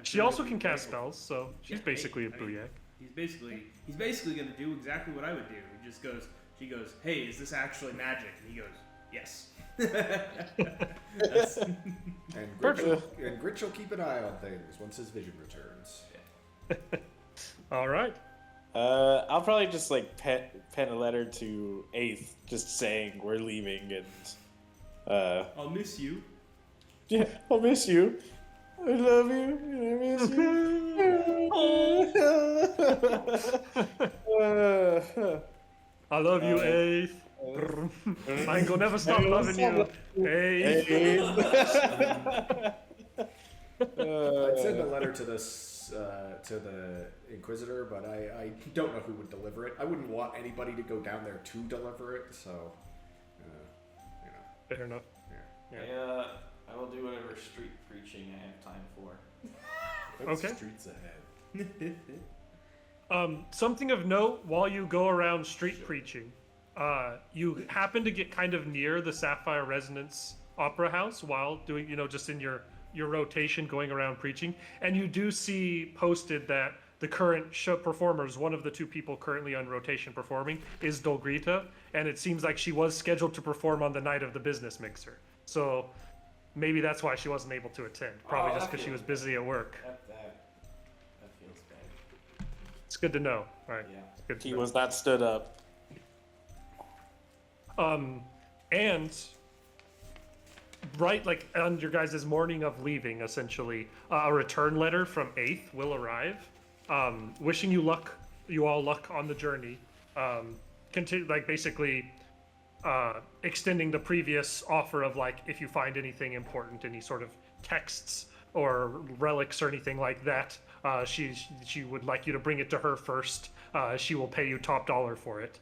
She sure also he'll can be cast grateful. spells, so she's Yeah, basically a I mean, Booyag. He's basically gonna do exactly what I would do. He just goes. She goes, "Hey, is this actually magic?" And he goes, "Yes." That's- And Gritch will keep an eye on things once his vision returns. All right. I'll probably just like pen a letter to Eighth, just saying we're leaving, and I'll miss you. yeah, I'll miss you. I love you, and I miss you. I love you, Ace. I ain't gonna never stop loving you, Ace. I'd send a letter to this to the Inquisitor, but I don't know who would deliver it. I wouldn't want anybody to go down there to deliver it, so you know. Fair enough. Yeah. I will do whatever street preaching I have time for. That's Okay. streets ahead. Something of note while you go around street preaching, you happen to get kind of near the Sapphire Resonance Opera House while doing, just in your your rotation going around preaching, and you do see posted that the current show performers, one of the two people currently on rotation performing, is Dolgrita, and it seems like she was scheduled to perform on the night of the business mixer. So maybe that's why she wasn't able to attend. Probably just because she was busy at work. That feels bad. It's good to know. All right. Yeah. It's good to He know. was not stood up. And right, like on your guys' morning of leaving, essentially, a return letter from 8th will arrive, wishing you all luck on the journey. Basically, extending the previous offer of like, if you find anything important, any sort of texts or relics or anything like that, she would like you to bring it to her first. She will pay you top dollar for it.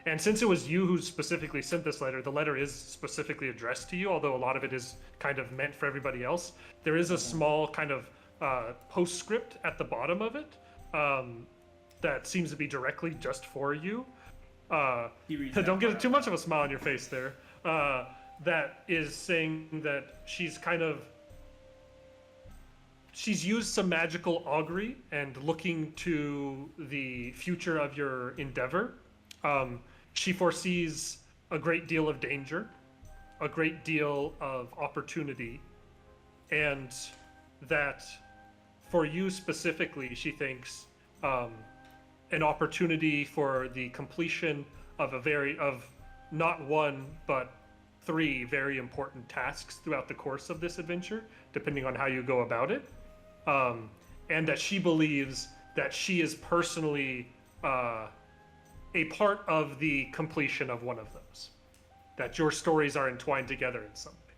And since it was you who specifically sent this letter, the letter is specifically addressed to you, although a lot of it is kind of meant for everybody else. There is a small kind of postscript at the bottom of it that seems to be directly just for you. He reads Don't that get part too out much of a smile on your face there. That is saying that she's used some magical augury and looking to the future of your endeavor. She foresees a great deal of danger, a great deal of opportunity, and that for you specifically, she thinks an opportunity for the completion of not one but 3 very important tasks throughout the course of this adventure, depending on how you go about it, and that she believes that she is personally a part of the completion of one of those, that your stories are entwined together in some way.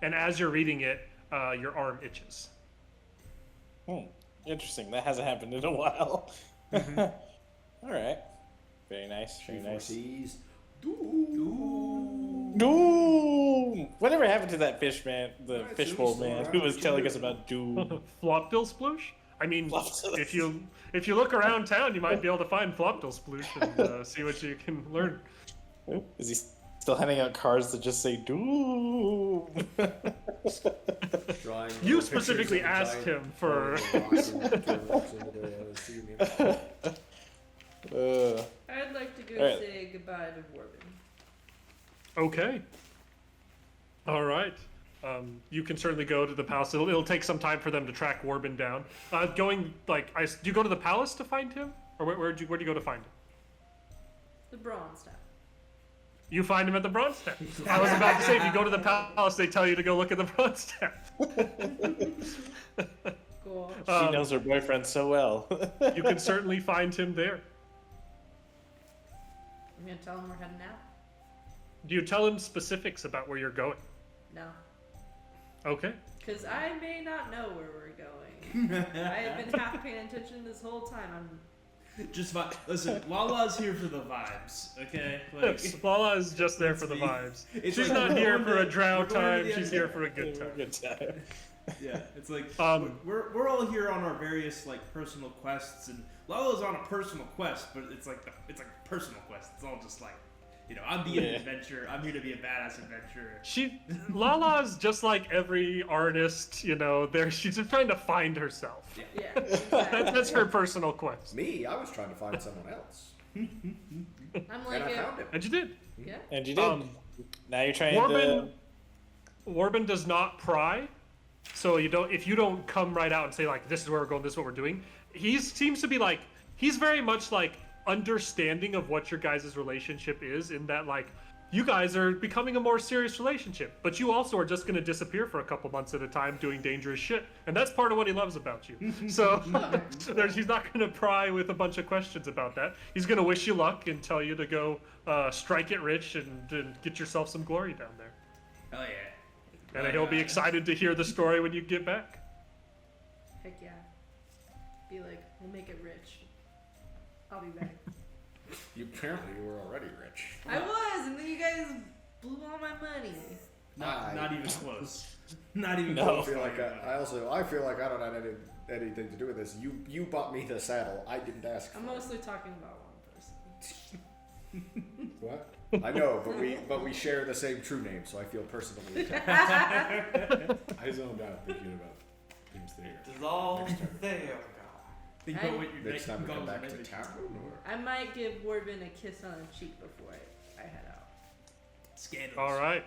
And as you're reading it, your arm itches. Interesting. That hasn't happened in a while. All right. Very nice. She Very nice. foresees Doom. Whatever happened to that fish man, the Right, fishbowl so we man, still who around. was telling us about Doom? Flopdill sploosh? I mean, Flopdill. if you look around town, you might be able to find Flopdill sploosh and see what you can learn. Is he still handing out cards that just say Doom? drawing You little specifically pictures of asked giant him for- rocks and turtles into the sea nymphs. I'd like to go Alright. say goodbye to Warbin. Okay. All right. You can certainly go to the palace. It'll take some time for them to track Warbin down. Do you go to the palace to find him, or where'd you go to find him? The bronze tower. You find him at the bronze staff. I was about to say, if you go to the palace, they tell you to go look at the bronze staff. Cool. She knows her boyfriend so well. You can certainly find him there. I'm gonna tell him we're heading out. Do you tell him specifics about where you're going? No. Okay. Because I may not know where we're going. I have been half paying attention this whole time. Just listen, Lala's here for the vibes, okay? Like, Lala is just there for the me. vibes. It's She's like not we're here going for a to- drow we're going to time. the She's end- here for a good time. Good time. yeah, it's like Um, we're all here on our various like personal quests, and Lala's on a personal quest, but it's like a personal quest. It's all just like, I'm being an adventurer. I'm here to be a badass adventurer. Lala's just like every artist, she's just trying to find herself. Yeah. Exactly. That's her personal quest. Me, I was trying to find someone else, I'm and like, I found him. And you did. yeah. And you did. Now you're trying Warbin does not pry, so if you don't come right out and say like, this is where we're going, this is what we're doing, seems to be like, he's very much like understanding of what your guys' relationship is, in that like, you guys are becoming a more serious relationship, but you also are just going to disappear for a couple months at a time doing dangerous shit, and that's part of what he loves about you. So he's not going to pry with a bunch of questions about that. He's going to wish you luck and tell you to go strike it rich and get yourself some glory down there. Hell yeah. And he'll be excited to hear the story when you get back. Heck yeah. Be like, we'll make it rich. I'll be back. You were already rich. I was, and then you guys blew all my money. Not even close. Not even No. close. I feel like I feel like I don't have anything to do with this. You bought me the saddle. I didn't ask. I'm for it. mostly talking about one person. What? I know, but we share the same true name, so I feel personally attacked. I zoned out thinking about things there. Dissolve there. Think about what your Next time we come back to goals town, or I might give Warbin a kiss on the cheek before I head out. Scandalous. All right.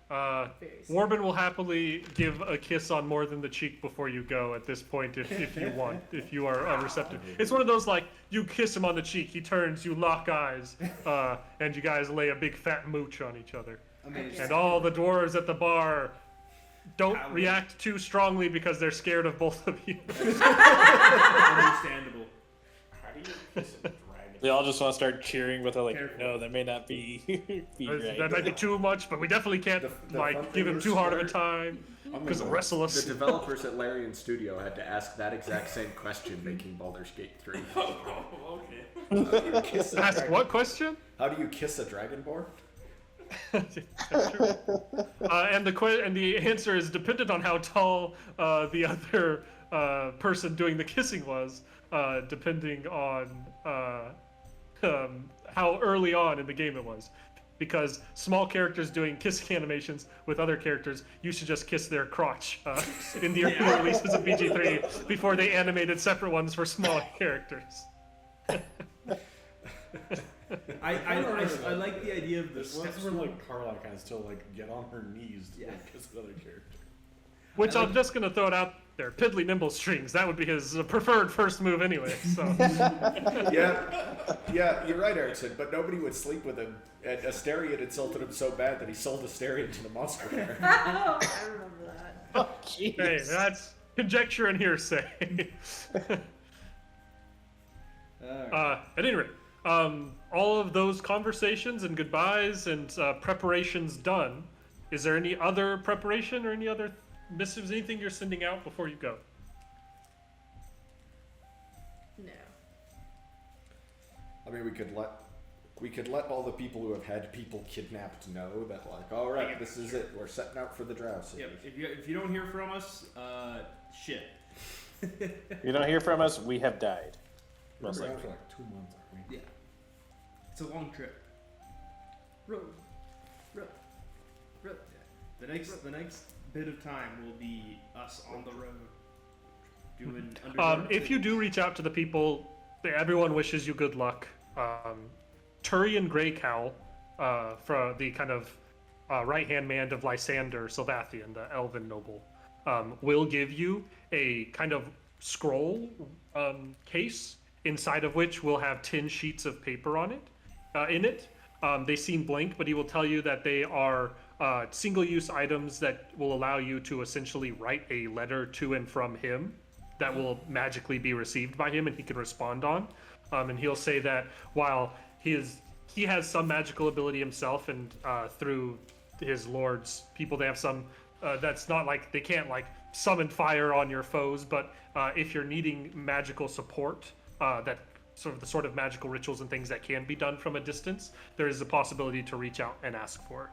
Very soon. Warbin will happily give a kiss on more than the cheek before you go at this point if you want, if you are receptive. It's one of those like, you kiss him on the cheek, he turns, you lock eyes, and you guys lay a big fat mooch on each other. Amazing. And all the dwarves at the bar don't Howling. react too strongly because they're scared of both of you. Understandable. How do you kiss a dragon? They all just want to start cheering, but they're like, Careful. no, that may not be. be right. That might be too much, but we definitely can't The like fun give thing him is, too hard of a Stuart, time because they'll wrestle us. The developers at Larian Studio had to ask that exact same question making Baldur's Gate 3. Oh, okay. How do you kiss a Ask dragon- what question? How do you kiss a dragonborn? That's true. And the answer is dependent on how tall the other person doing the kissing was, depending on how early on in the game it was. Because small characters doing kissing animations with other characters used to just kiss their crotch in the early releases of BG3 before they animated separate ones for small characters. I like the idea of the There's ones steps where like Carla kind of still like get on her knees to like kiss another character. Which I'm just gonna throw it out there. Piddly nimble strings. That would be his preferred first move anyway. So Yeah, you're right, Erickson, but nobody would sleep with him. And Asterion insulted him so bad that he sold Asterion to the monster hunter. Oh, I remember that. hey, that's conjecture and hearsay. Alright. At any rate, all of those conversations and goodbyes and preparations done. Is there any other preparation or any other missives, anything you're sending out before you go? No. I mean, we could let all the people who have had people kidnapped know that, like, all right, this is it. We're setting out for the Drow city. Yep. If you don't hear from us, shit. If you don't hear from us, we have died. We're Most around likely. for like 2 months, aren't we? Yeah. It's a long trip. Road. Road. Road. The next bit of time will be us on the road doing Underdark. If you do reach out to the people, everyone wishes you good luck. Turian Greycowl, for the kind of right-hand man of Lysander Sylvathian, the elven noble, will give you a kind of scroll case, inside of which will have 10 sheets of paper on it. In it, they seem blank, but he will tell you that they are single-use items that will allow you to essentially write a letter to and from him that will magically be received by him and he can respond on. And he'll say that while he has some magical ability himself, and through his lord's people, they have some that's not like they can't like summon fire on your foes, but if you're needing magical support, that sort of magical rituals and things that can be done from a distance, there is a possibility to reach out and ask for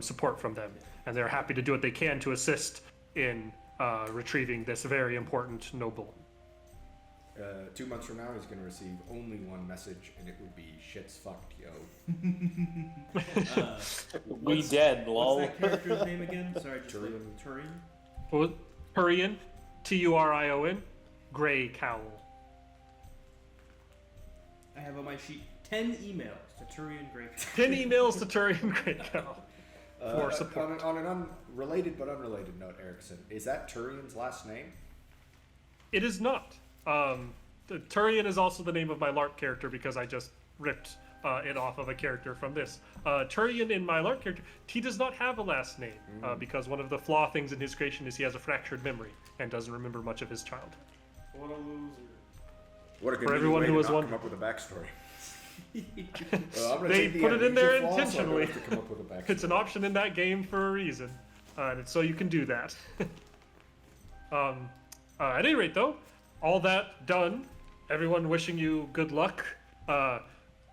support from them, and they're happy to do what they can to assist in retrieving this very important noble. 2 months from now, he's going to receive only one message, and it would be "shit's fucked, yo." We dead, lol. What's that character's name again? Sorry, just Turian. like Turian. Well, Turian, Turion, Grey Cowl. I have on my sheet 10 emails to Turian Grey. 10 emails to Turian Grey Cowl. For support. On an unrelated but unrelated note, Erickson, is that Turian's last name? It is not. Turian is also the name of my LARP character because I just ripped it off of a character from this. Turian in my LARP character, he does not have a last name because one of the flaw things in his creation is he has a fractured memory and doesn't remember much of his childhood. What a loser. What a For convenient everyone way who to was not one- come up with a backstory. I'm gonna They take the put it in there amnesia flaw, so I don't intentionally. have to come up with a backstory. It's an option in that game for a reason, and it's so you can do that. At any rate, though, all that done, everyone wishing you good luck.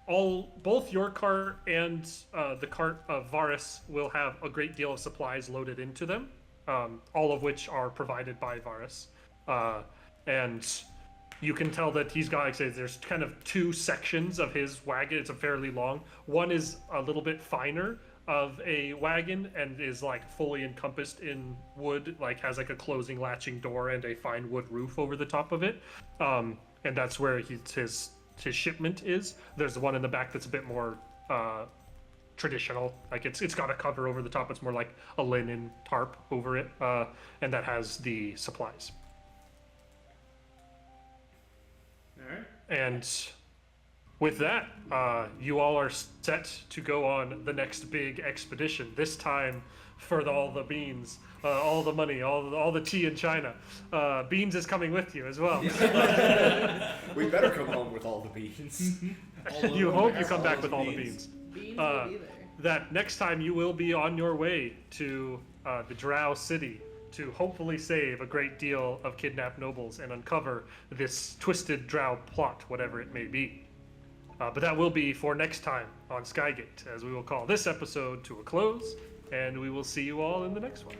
Both your cart and the cart of Varus will have a great deal of supplies loaded into them, all of which are provided by Varus. And You can tell that he's got, like I say, there's kind of two sections of his wagon. It's a fairly long. One is a little bit finer of a wagon and is like fully encompassed in wood, like has like a closing latching door and a fine wood roof over the top of it. And that's where his shipment is. There's the one in the back that's a bit more traditional, like it's got a cover over the top. It's more like a linen tarp over it, and that has the supplies. All right. And with that, you all are set to go on the next big expedition. This time for all the beans, all the money, all the tea in China. Beans is coming with you as well. We better come home with all the beans. You hope you come back with all the beans. Beans will be there. That next time you will be on your way to the Drow city to hopefully save a great deal of kidnapped nobles and uncover this twisted Drow plot, whatever it may be. But that will be for next time on Skygate, as we will call this episode to a close, and we will see you all in the next one.